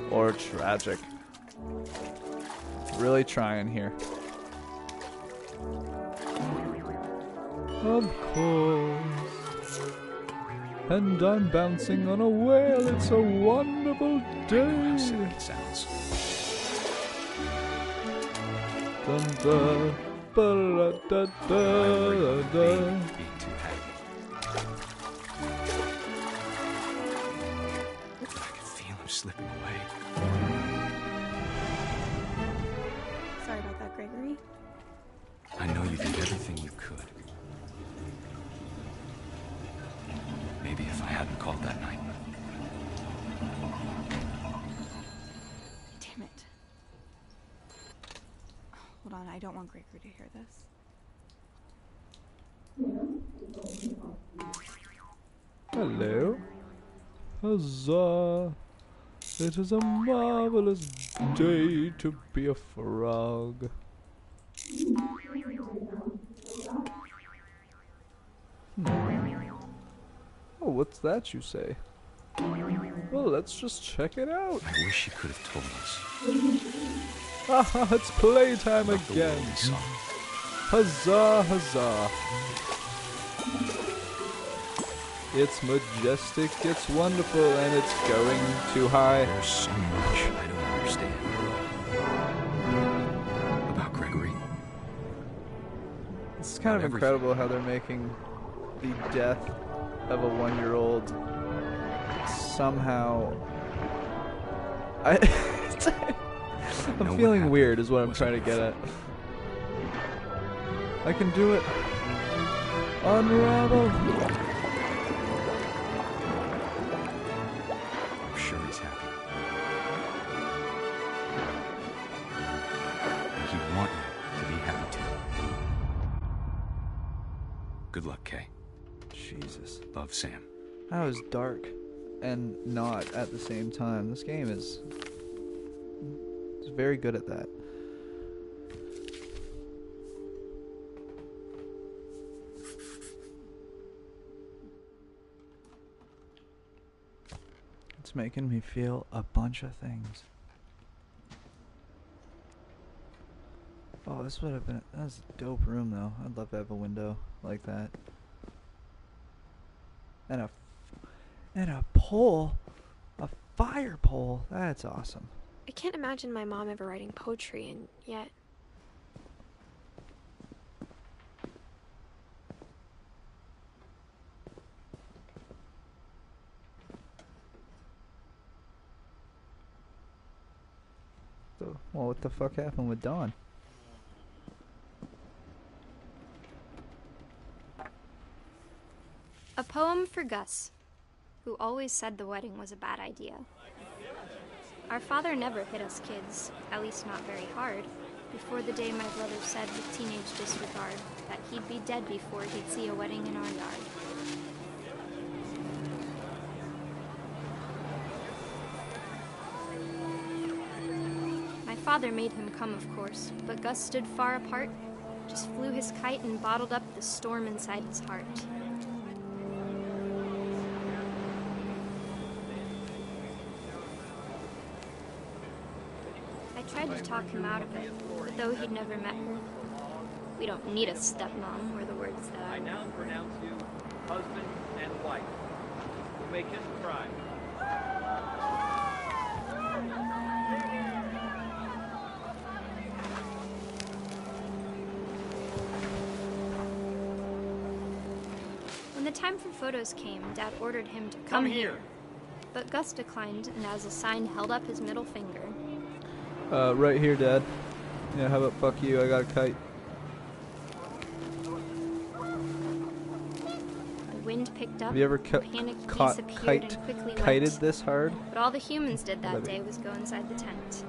or tragic. Really trying here. Of course. And I'm bouncing on a whale. It's a wonderful day. How sick it sounds. Dun, dun, ba, da, da, da. Being too happy. I can feel him slipping away. Sorry about that, Gregory. I know you did everything you could. Maybe if I hadn't called that Hold on, I don't want Gregory to hear this. Hello. Huzzah! It is a marvelous day to be a frog. Oh, what's that you say? Well, let's just check it out. I wish you could have told us. Haha, it's playtime again. Huzzah, huzzah. It's majestic, it's wonderful, and it's going too high. There's so much I don't understand about Gregory. It's kind of incredible how they're making the death of a 1-year-old somehow... I'm feeling weird is what I'm trying to get at. I can do it. Unravel. I'm sure he's happy. And he'd want you to be happy too. Good luck, Kay. Jesus. Love, Sam. That was dark and not at the same time. This game is very good at that. It's making me feel a bunch of things. Oh, this would have been... That's a dope room, though. I'd love to have a window like that. And a pole. A fire pole. That's awesome. I can't imagine my mom ever writing poetry, and yet... So, well, what the fuck happened with Dawn? A poem for Gus, who always said the wedding was a bad idea. Our father never hit us kids, at least not very hard, before the day my brother said with teenage disregard that he'd be dead before he'd see a wedding in our yard. My father made him come, of course, but Gus stood far apart, just flew his kite and bottled up the storm inside his heart. I tried to talk him out of it, but though he'd never met her, we don't need a stepmom, were the words that I now pronounce you husband and wife. You may kiss the bride. When the time for photos came, Dad ordered him to come here. But Gus declined, and as a sign held up his middle finger. Right here, Dad. Yeah, how about fuck you? I got a kite. The wind picked up, Have you ever panicked disappeared and quickly kited went. this hard? But all the humans did that day was go inside the tent.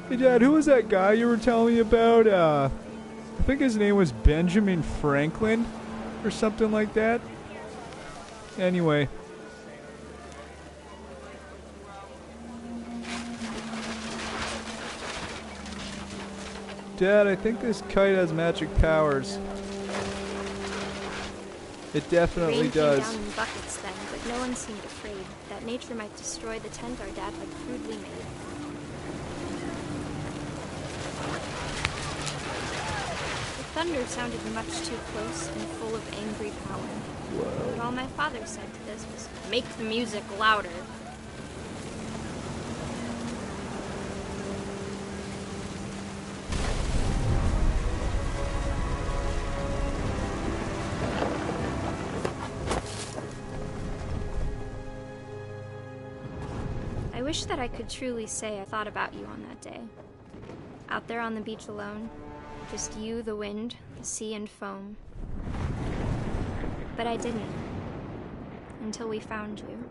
Hey, Dad, who was that guy you were telling me about? I think his name was Benjamin Franklin or something like that. Anyway. Dad, I think this kite has magic powers. It definitely Rain does. came down in buckets then, but no one seemed afraid that nature might destroy the tent our dad had crudely made. The thunder sounded much too close and full of angry power. Whoa. But all my father said to this was, "Make the music louder." I wish that I could truly say I thought about you on that day. Out there on the beach alone, just you, the wind, the sea, and foam. But I didn't. Until we found you.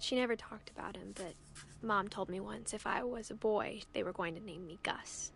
She never talked about him, but Mom told me once if I was a boy, they were going to name me Gus.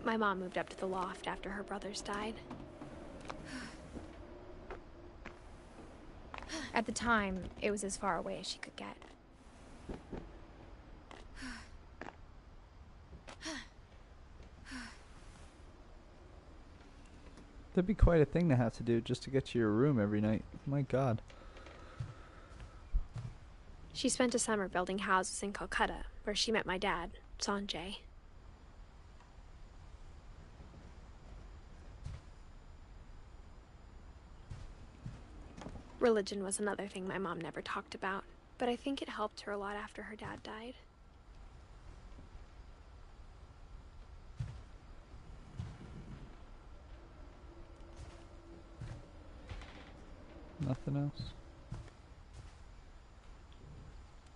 My mom moved up to the loft after her brothers died. At the time, it was as far away as she could get. That'd be quite a thing to have to do just to get to your room every night. My God. She spent a summer building houses in Calcutta, where she met my dad, Sanjay. Religion was another thing my mom never talked about, but I think it helped her a lot after her dad died. Nothing else?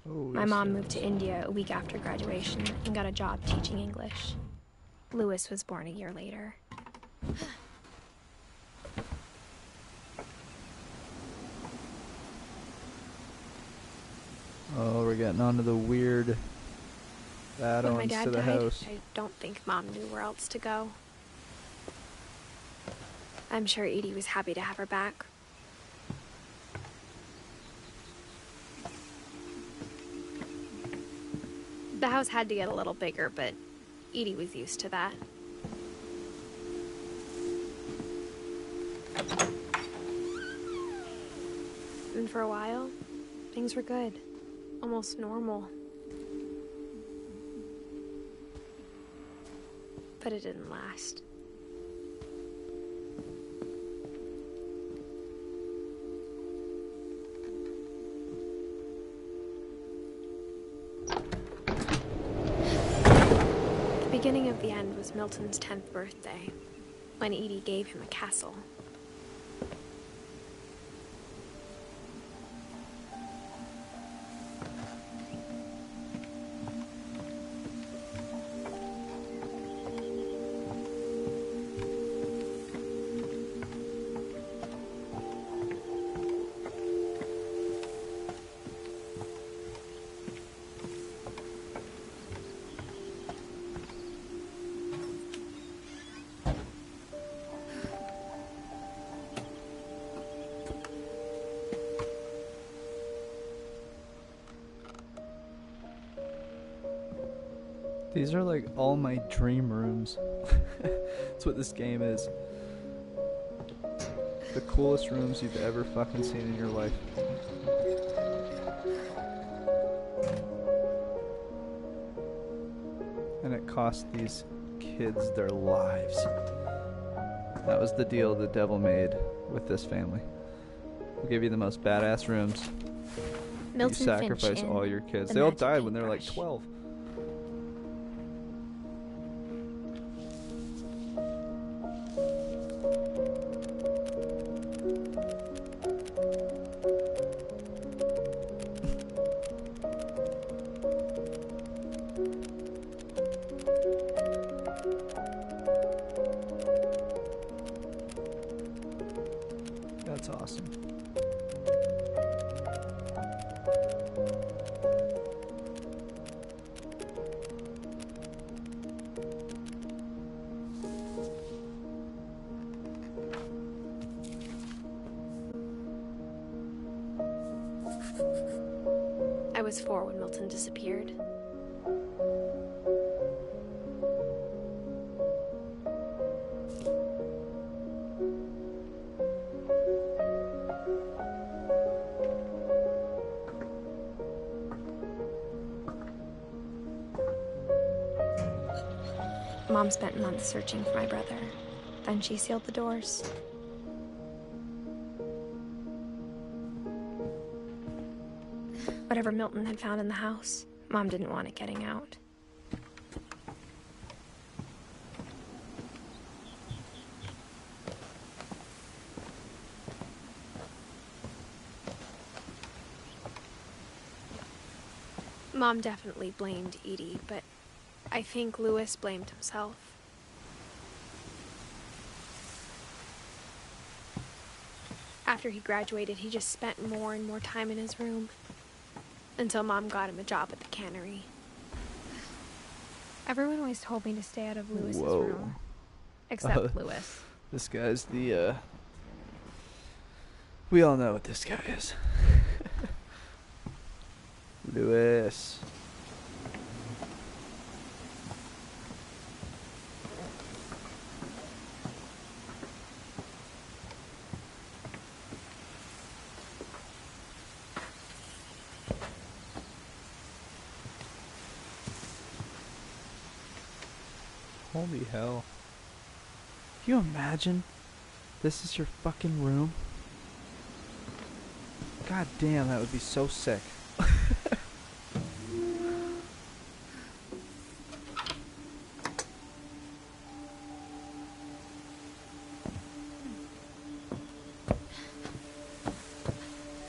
Oh, My mom moved to India a week after graduation and got a job teaching English. Louis was born a year later. Oh, we're getting onto the weird When add-ons my dad to the died, house. I don't think Mom knew where else to go. I'm sure Edie was happy to have her back. The house had to get a little bigger, but Edie was used to that. And for a while, things were good. Almost normal. But it didn't last. The beginning of the end was Milton's 10th birthday, when Edie gave him a castle. These are like all my dream rooms. That's what this game is. The coolest rooms you've ever fucking seen in your life. And it cost these kids their lives. That was the deal the devil made with this family. We'll give you the most badass rooms. Milton You sacrifice Finch all in your kids. The They all Magic died when they were like Paintbrush. 12. That's awesome. I was 4 when Milton disappeared. Mom spent months searching for my brother. Then she sealed the doors. whatever Milton had found in the house. Mom didn't want it getting out. Mom definitely blamed Edie, but I think Louis blamed himself. After he graduated, he just spent more and more time in his room. Until Mom got him a job at the cannery. Everyone always told me to stay out of Louis's room. Except Louis. This guy's the, we all know what this guy is. Louis. Holy hell. Can you imagine? This is your fucking room? God damn, that would be so sick.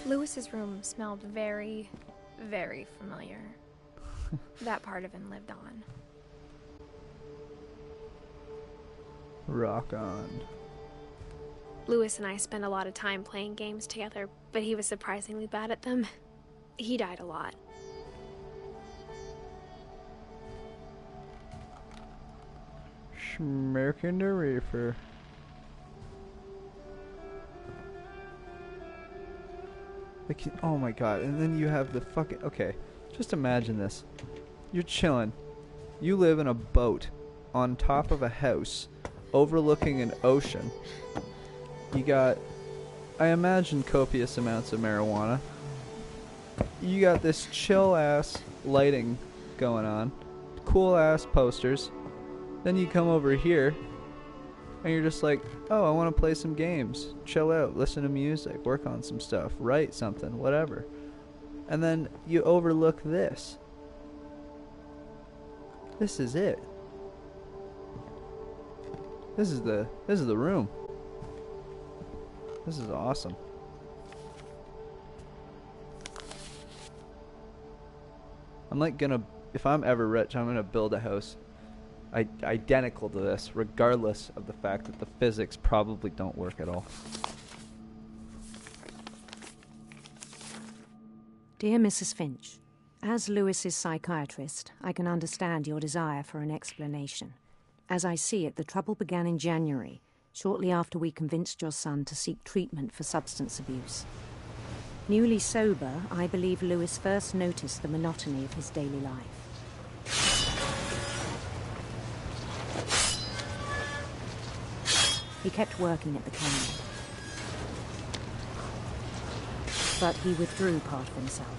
Louis's room smelled very, very familiar. That part of him lived on. Rock on. Louis and I spent a lot of time playing games together, but he was surprisingly bad at them. He died a lot. Smoking the reefer. Like, oh my god, and then you have the fucking... Okay, just imagine this. You're chilling. You live in a boat on top of a house overlooking an ocean. You got, I imagine, copious amounts of marijuana. You got this chill-ass lighting going on. Cool-ass posters. Then you come over here, and you're just like, oh, I want to play some games. Chill out, listen to music, work on some stuff, write something, whatever. And then you overlook this. This is it. This is the room. This is awesome. I'm like gonna, if I'm ever rich, I'm gonna build a house identical to this, regardless of the fact that the physics probably don't work at all. Dear Mrs. Finch, as Louis's psychiatrist, I can understand your desire for an explanation. As I see it, the trouble began in January, shortly after we convinced your son to seek treatment for substance abuse. Newly sober, I believe Louis first noticed the monotony of his daily life. He kept working at the cannery, but he withdrew part of himself.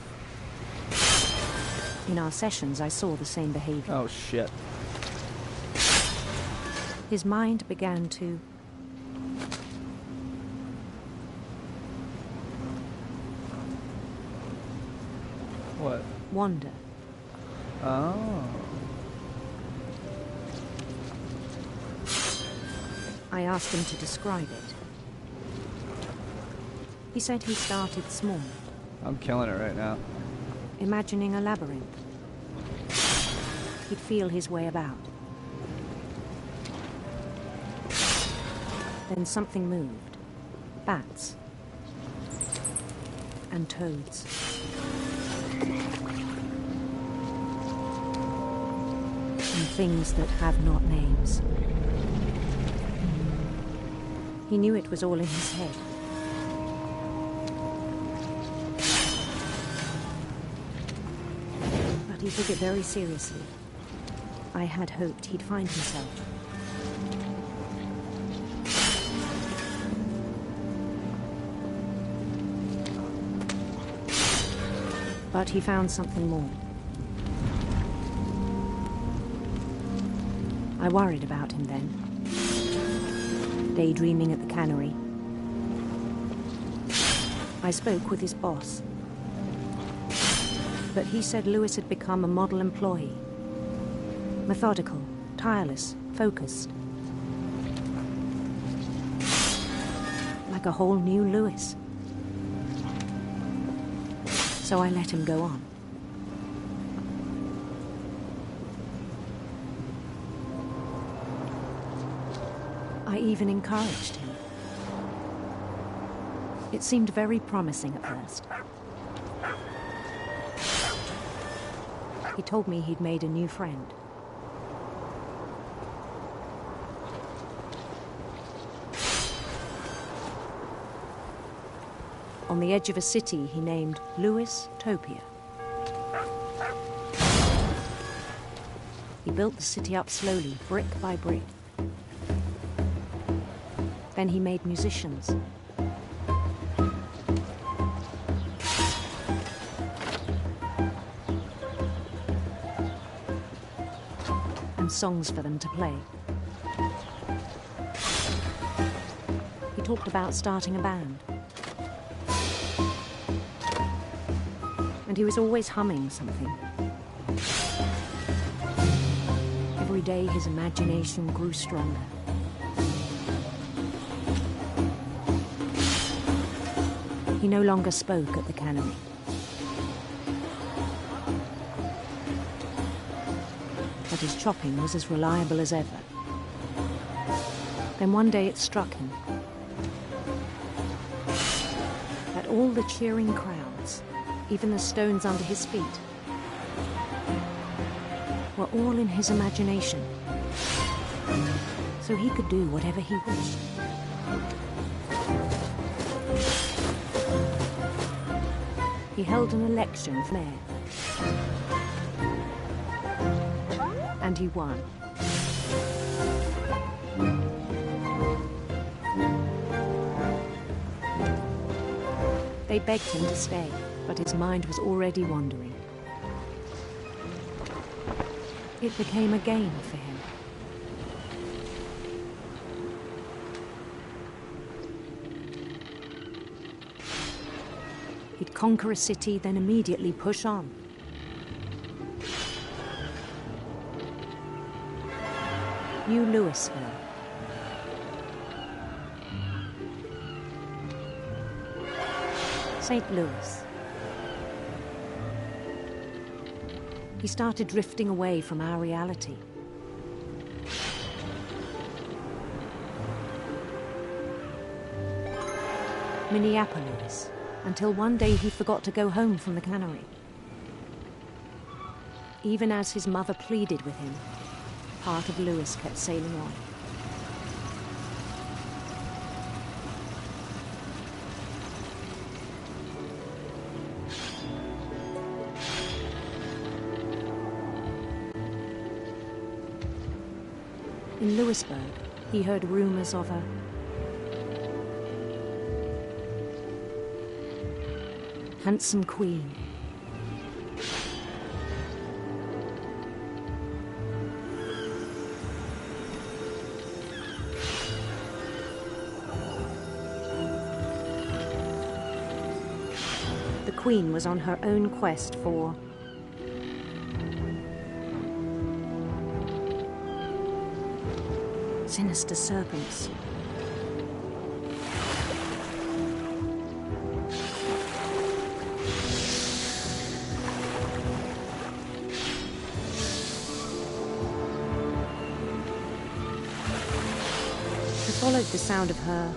In our sessions, I saw the same behavior. Oh, shit. His mind began to... What? Wander. Oh. I asked him to describe it. He said he started small. I'm killing it right now. Imagining a labyrinth. He'd feel his way about. Then something moved. Bats. And toads. And things that have not names. He knew it was all in his head. But he took it very seriously. I had hoped he'd find himself. But he found something more. I worried about him then. Daydreaming at the cannery. I spoke with his boss. But he said Lewis had become a model employee. Methodical, tireless, focused. Like a whole new Lewis. So I let him go on. I even encouraged him. It seemed very promising at first. He told me he'd made a new friend. On the edge of a city he named Lewis-topia. He built the city up slowly, brick by brick. Then he made musicians. And songs for them to play. He talked about starting a band. And he was always humming something. Every day his imagination grew stronger. He no longer spoke at the cannery. But his chopping was as reliable as ever. Then one day it struck him that all the cheering crowds, even the stones under his feet, were all in his imagination. So he could do whatever he wished. He held an election for mayor. And he won. They begged him to stay, but his mind was already wandering. It became a game for him. He'd conquer a city, then immediately push on. New Louisville. St. Louis. He started drifting away from our reality. Minneapolis, until one day he forgot to go home from the cannery. Even as his mother pleaded with him, part of Lewis kept sailing on. In Lewisburg, he heard rumors of a handsome queen. The queen was on her own quest for sinister serpents. He followed the sound of her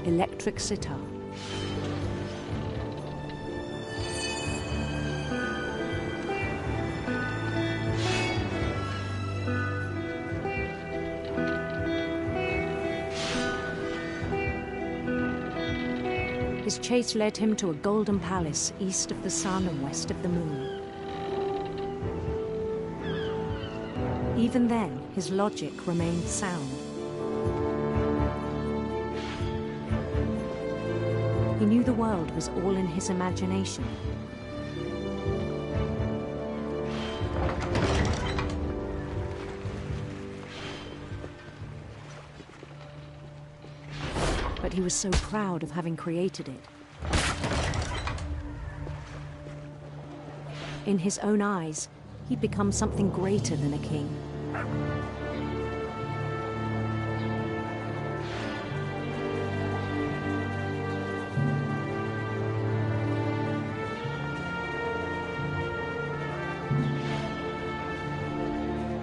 electric sitar. His chase led him to a golden palace east of the sun and west of the moon. Even then, his logic remained sound. He knew the world was all in his imagination. But he was so proud of having created it. In his own eyes, he'd become something greater than a king.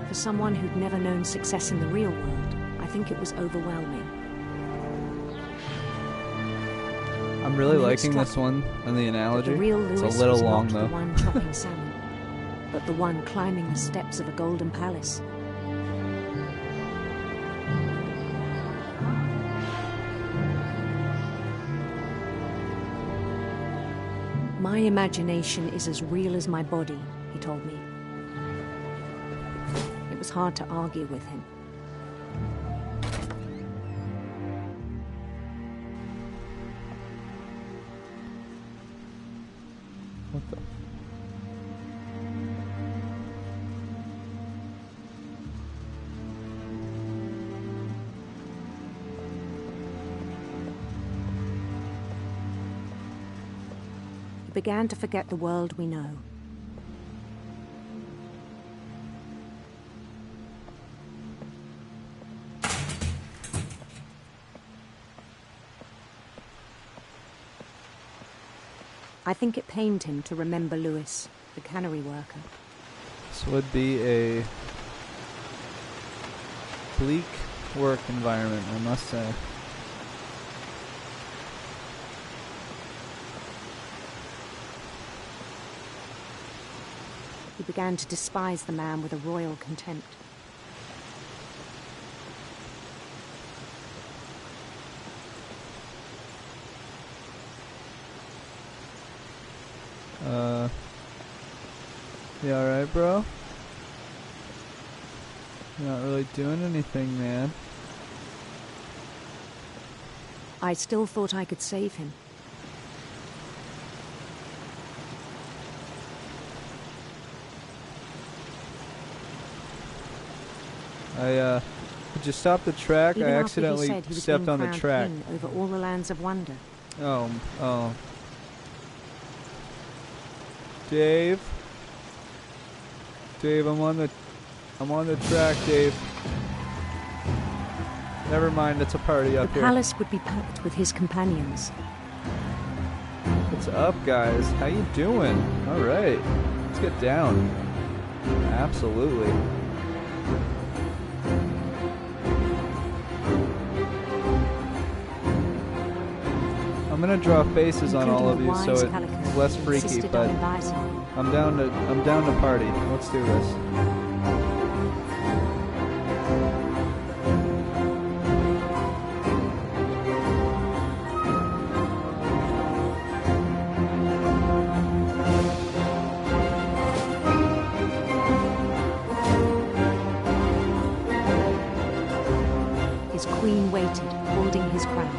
For someone who'd never known success in the real world, I think it was overwhelming. I'm really liking this one and the analogy. The real It's Lewis a little was long not though. the one chopping salmon, but the one climbing the steps of a golden palace. My imagination is as real as my body, he told me. It was hard to argue with him. What the? He began to forget the world we know. I think it pained him to remember Lewis, the cannery worker. This would be a bleak work environment, I must say. He began to despise the man with a royal contempt. You alright, bro? You're not really doing anything, man. I still thought I could save him. Could you stop the track? Even I after he accidentally said he was stepped being on the crowned track. king over all the lands of wonder. Oh. Dave? Dave, I'm on the track, Dave. Never mind, it's a party up The here. palace would be packed with his companions. What's up, guys? How you doing? All right, let's get down. Absolutely. I'm gonna draw faces on all of you so it's less freaky, but I'm down to party. Let's do this. His queen waited, holding his crown.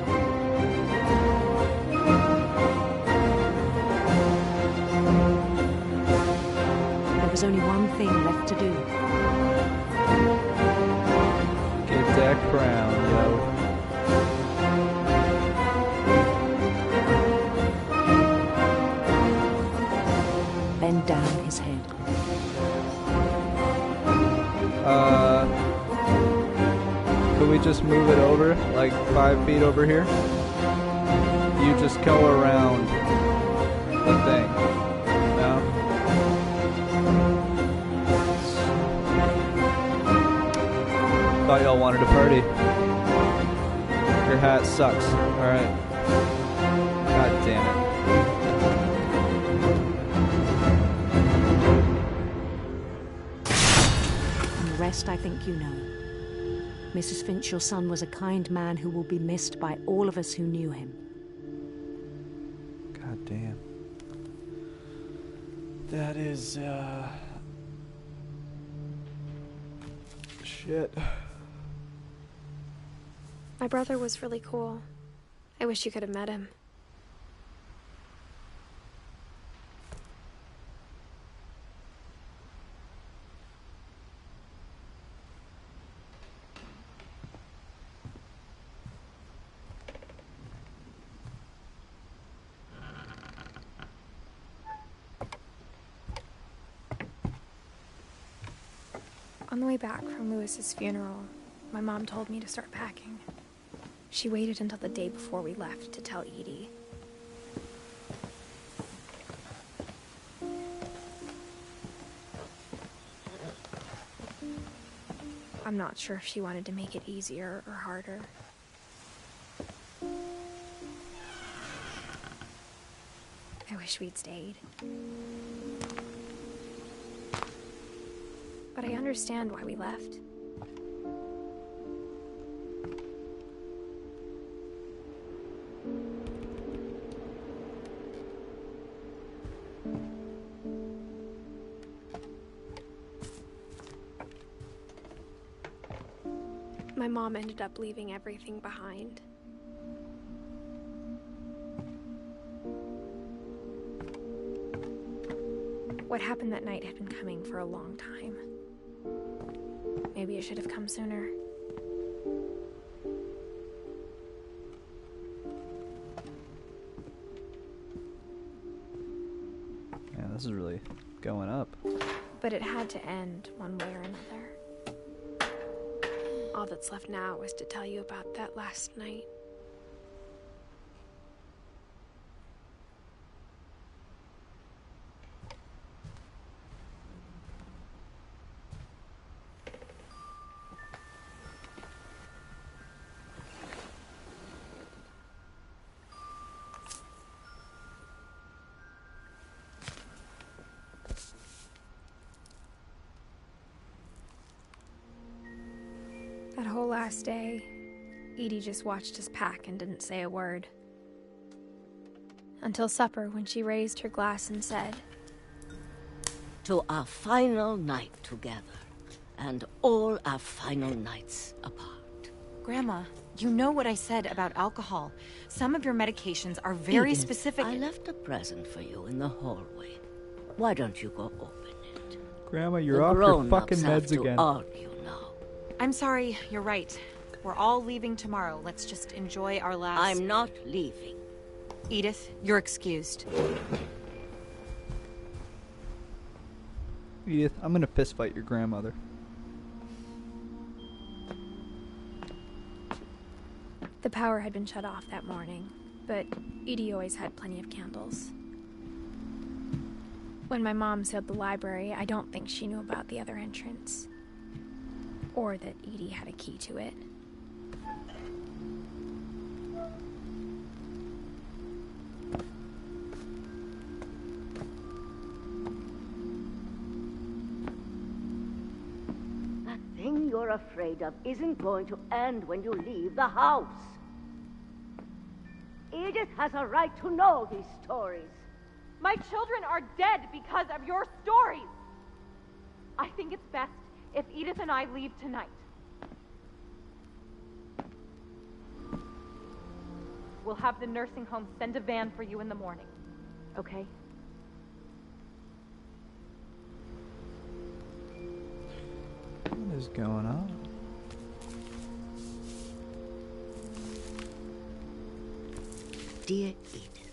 There was only one thing left to do. Get that crown, yo. Bend down his head. Could we just move it over, like 5 feet over here? You just go around the thing. No? Thought y'all wanted to party. Your hat sucks. Alright. God damn it. And the rest I think you know. Mrs. Finch, your son was a kind man who will be missed by all of us who knew him. God damn. That is, shit. My brother was really cool. I wish you could have met him. On the way back from Lewis's funeral, my mom told me to start packing. She waited until the day before we left to tell Edie. I'm not sure if she wanted to make it easier or harder. I wish we'd stayed. But I understand why we left. My mom ended up leaving everything behind. What happened that night had been coming for a long time. Maybe it should have come sooner. Yeah, this is really going up. But it had to end one way or another. All that's left now is to tell you about that last night. That whole last day, Edie just watched us pack and didn't say a word. Until supper, when she raised her glass and said, "To our final night together, and all our final nights apart." Grandma, you know what I said about alcohol. Some of your medications are very Edith, specific. I left a present for you in the hallway. Why don't you go open it? Grandma, you're off your fucking have meds to again. argue now. I'm sorry, you're right. We're all leaving tomorrow. Let's just enjoy our last... I'm not leaving. Edith, you're excused. Edith, I'm gonna fist fight your grandmother. The power had been shut off that morning, but Edie always had plenty of candles. When my mom sealed the library, I don't think she knew about the other entrance. Or that Edie had a key to it. That thing you're afraid of isn't going to end when you leave the house. Edith has a right to know these stories. My children are dead because of your stories. I think it's best if Edith and I leave tonight. We'll have the nursing home send a van for you in the morning, okay? What is going on? Dear Edith,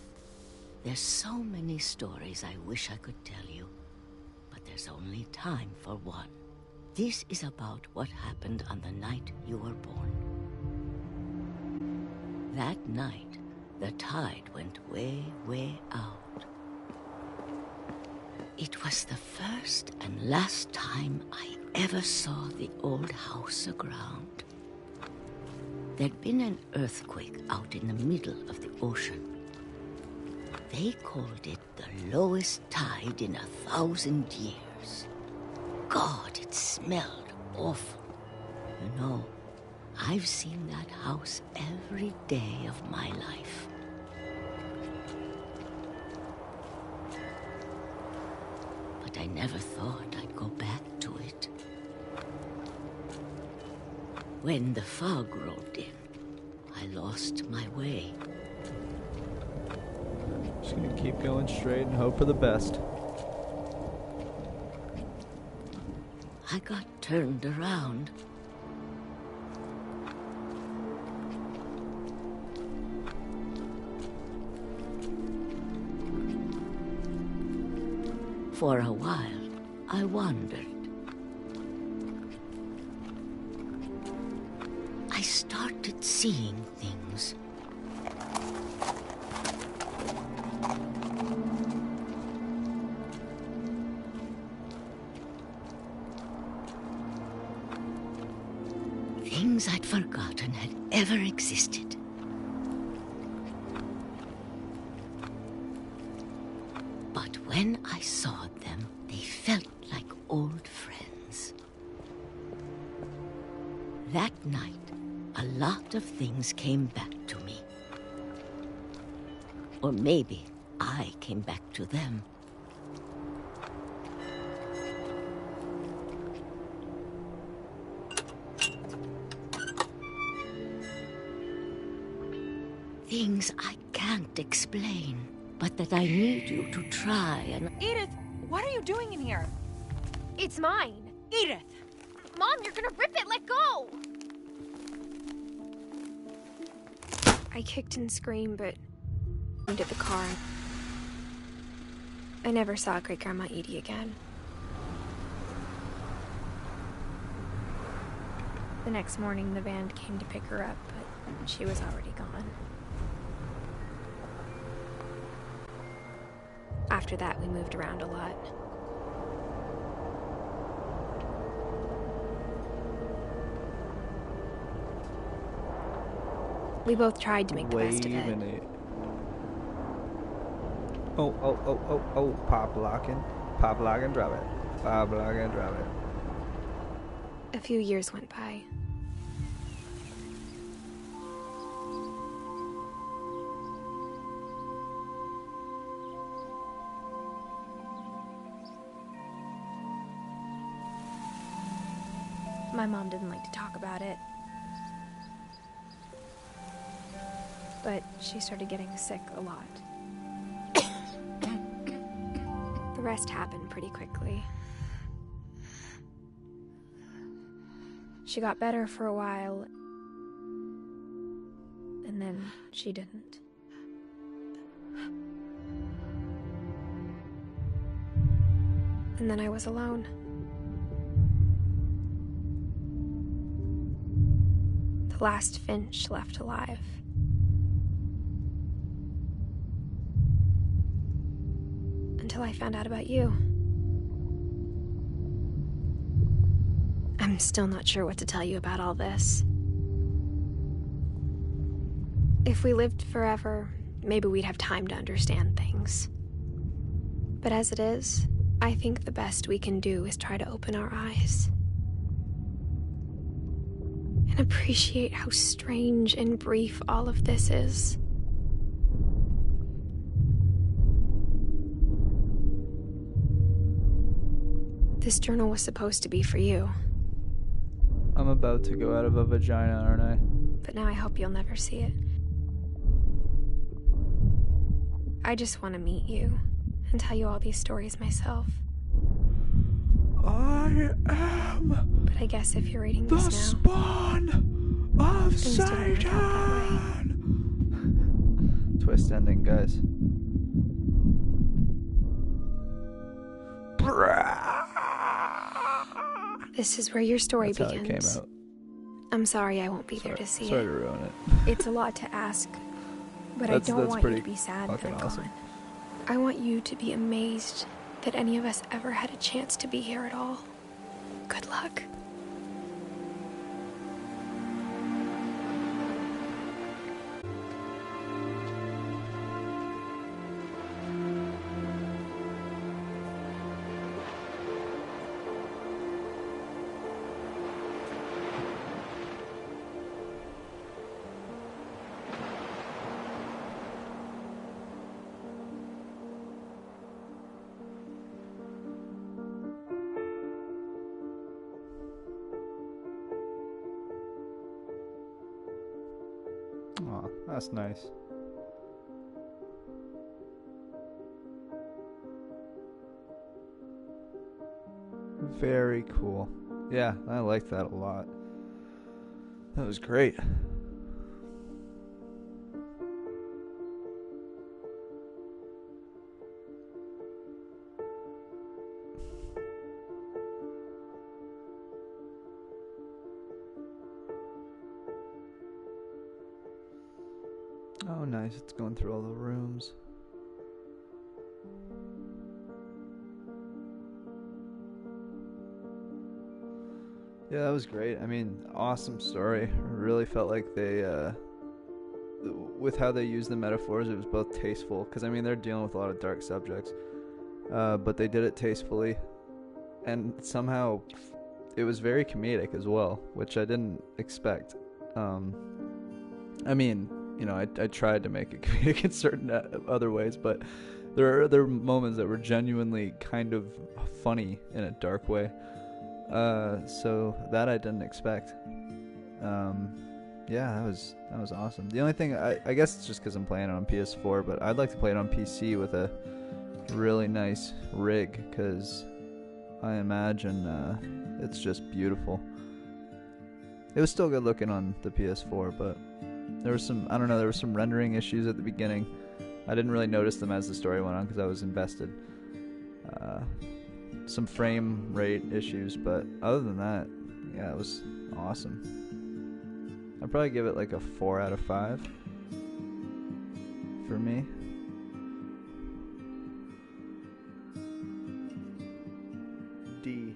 there's so many stories I wish I could tell you, but there's only time for one. This is about what happened on the night you were born. That night, the tide went way, way out. It was the first and last time I ever saw the old house aground. There'd been an earthquake out in the middle of the ocean. They called it the lowest tide in 1,000 years. God, it smelled awful. You know, I've seen that house every day of my life. But I never thought I'd go back to it. When the fog rolled in, I lost my way. Just gonna keep going straight and hope for the best. I got turned around. For a while, I wandered. seeing things. Things I'd forgotten had ever existed. But when I saw them, they felt like old friends. That night, a lot of things came back to me. Or maybe I came back to them. Things I can't explain, but that I need you to try and... Edith, what are you doing in here? It's mine. Edith! Mom, you're gonna rip it! Let go! I kicked and screamed, but into the car. I never saw Great-Grandma Edie again. The next morning, the van came to pick her up, but she was already gone. After that, we moved around a lot. We both tried to make the best of it. Oh, pop locking, drop it. Pop locking, drop it. A few years went by. My mom didn't like to talk about it. But she started getting sick a lot. The rest happened pretty quickly. She got better for a while, and then she didn't. And then I was alone. The last Finch left alive. Until I found out about you. I'm still not sure what to tell you about all this. If we lived forever, maybe we'd have time to understand things. But as it is, I think the best we can do is try to open our eyes. And appreciate how strange and brief all of this is. This journal was supposed to be for you. I'm about to go out of a vagina, aren't I? But now I hope you'll never see it. I just want to meet you and tell you all these stories myself. I am... But I guess if you're reading this now... the spawn of Satan! Twist ending, guys. This is where your story That's begins. How it came out. I'm sorry I won't be there to see Sorry it. to ruin it. It's a lot to ask, but I don't want you to be sad they're awesome. gone. I want you to be amazed that any of us ever had a chance to be here at all. Good luck. Aw, that's nice. Very cool. Yeah, I liked that a lot. That was great. nice. It's going through all the rooms. Yeah, that was great. I mean, awesome story. I really felt like they, with how they used the metaphors, it was both tasteful. Because, I mean, they're dealing with a lot of dark subjects. But they did it tastefully. And somehow, it was very comedic as well, which I didn't expect. I mean, you know, I tried to make it comedic in certain other ways, but there are moments that were genuinely kind of funny in a dark way. So that I didn't expect. Yeah, that was awesome. The only thing, I guess it's just because I'm playing it on PS4, but I'd like to play it on PC with a really nice rig, because I imagine it's just beautiful. It was still good looking on the PS4, but there was some, I don't know, there were some rendering issues at the beginning. I didn't really notice them as the story went on because I was invested. Some frame rate issues, but other than that, yeah, it was awesome. I'd probably give it like a 4 out of 5 for me. D.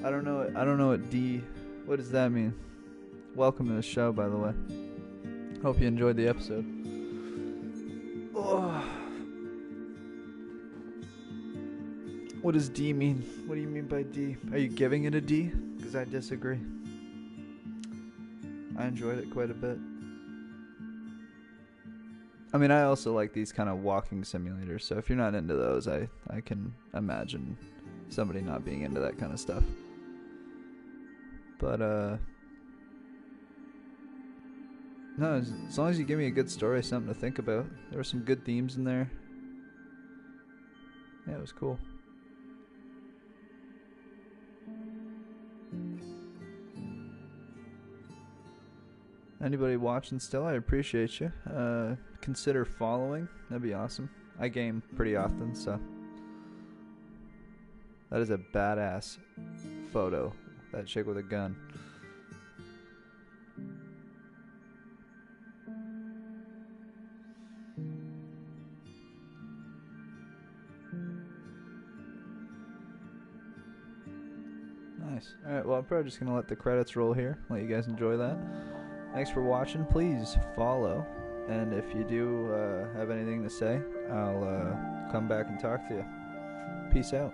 I don't know what D, what does that mean? Welcome to the show, by the way. Hope you enjoyed the episode. Oh. What does D mean? What do you mean by D? Are you giving it a D? Because I disagree. I enjoyed it quite a bit. I mean, I also like these kind of walking simulators, so if you're not into those, I can imagine somebody not being into that kind of stuff. But, no, as long as you give me a good story, something to think about. There were some good themes in there. Yeah, it was cool. Anybody watching still, I appreciate you. Consider following. That'd be awesome. I game pretty often, so. That is a badass photo. That chick with a gun. Nice. Alright, well, I'm probably just going to let the credits roll here. Let you guys enjoy that. Thanks for watching. Please follow. And if you do have anything to say, I'll come back and talk to you. Peace out.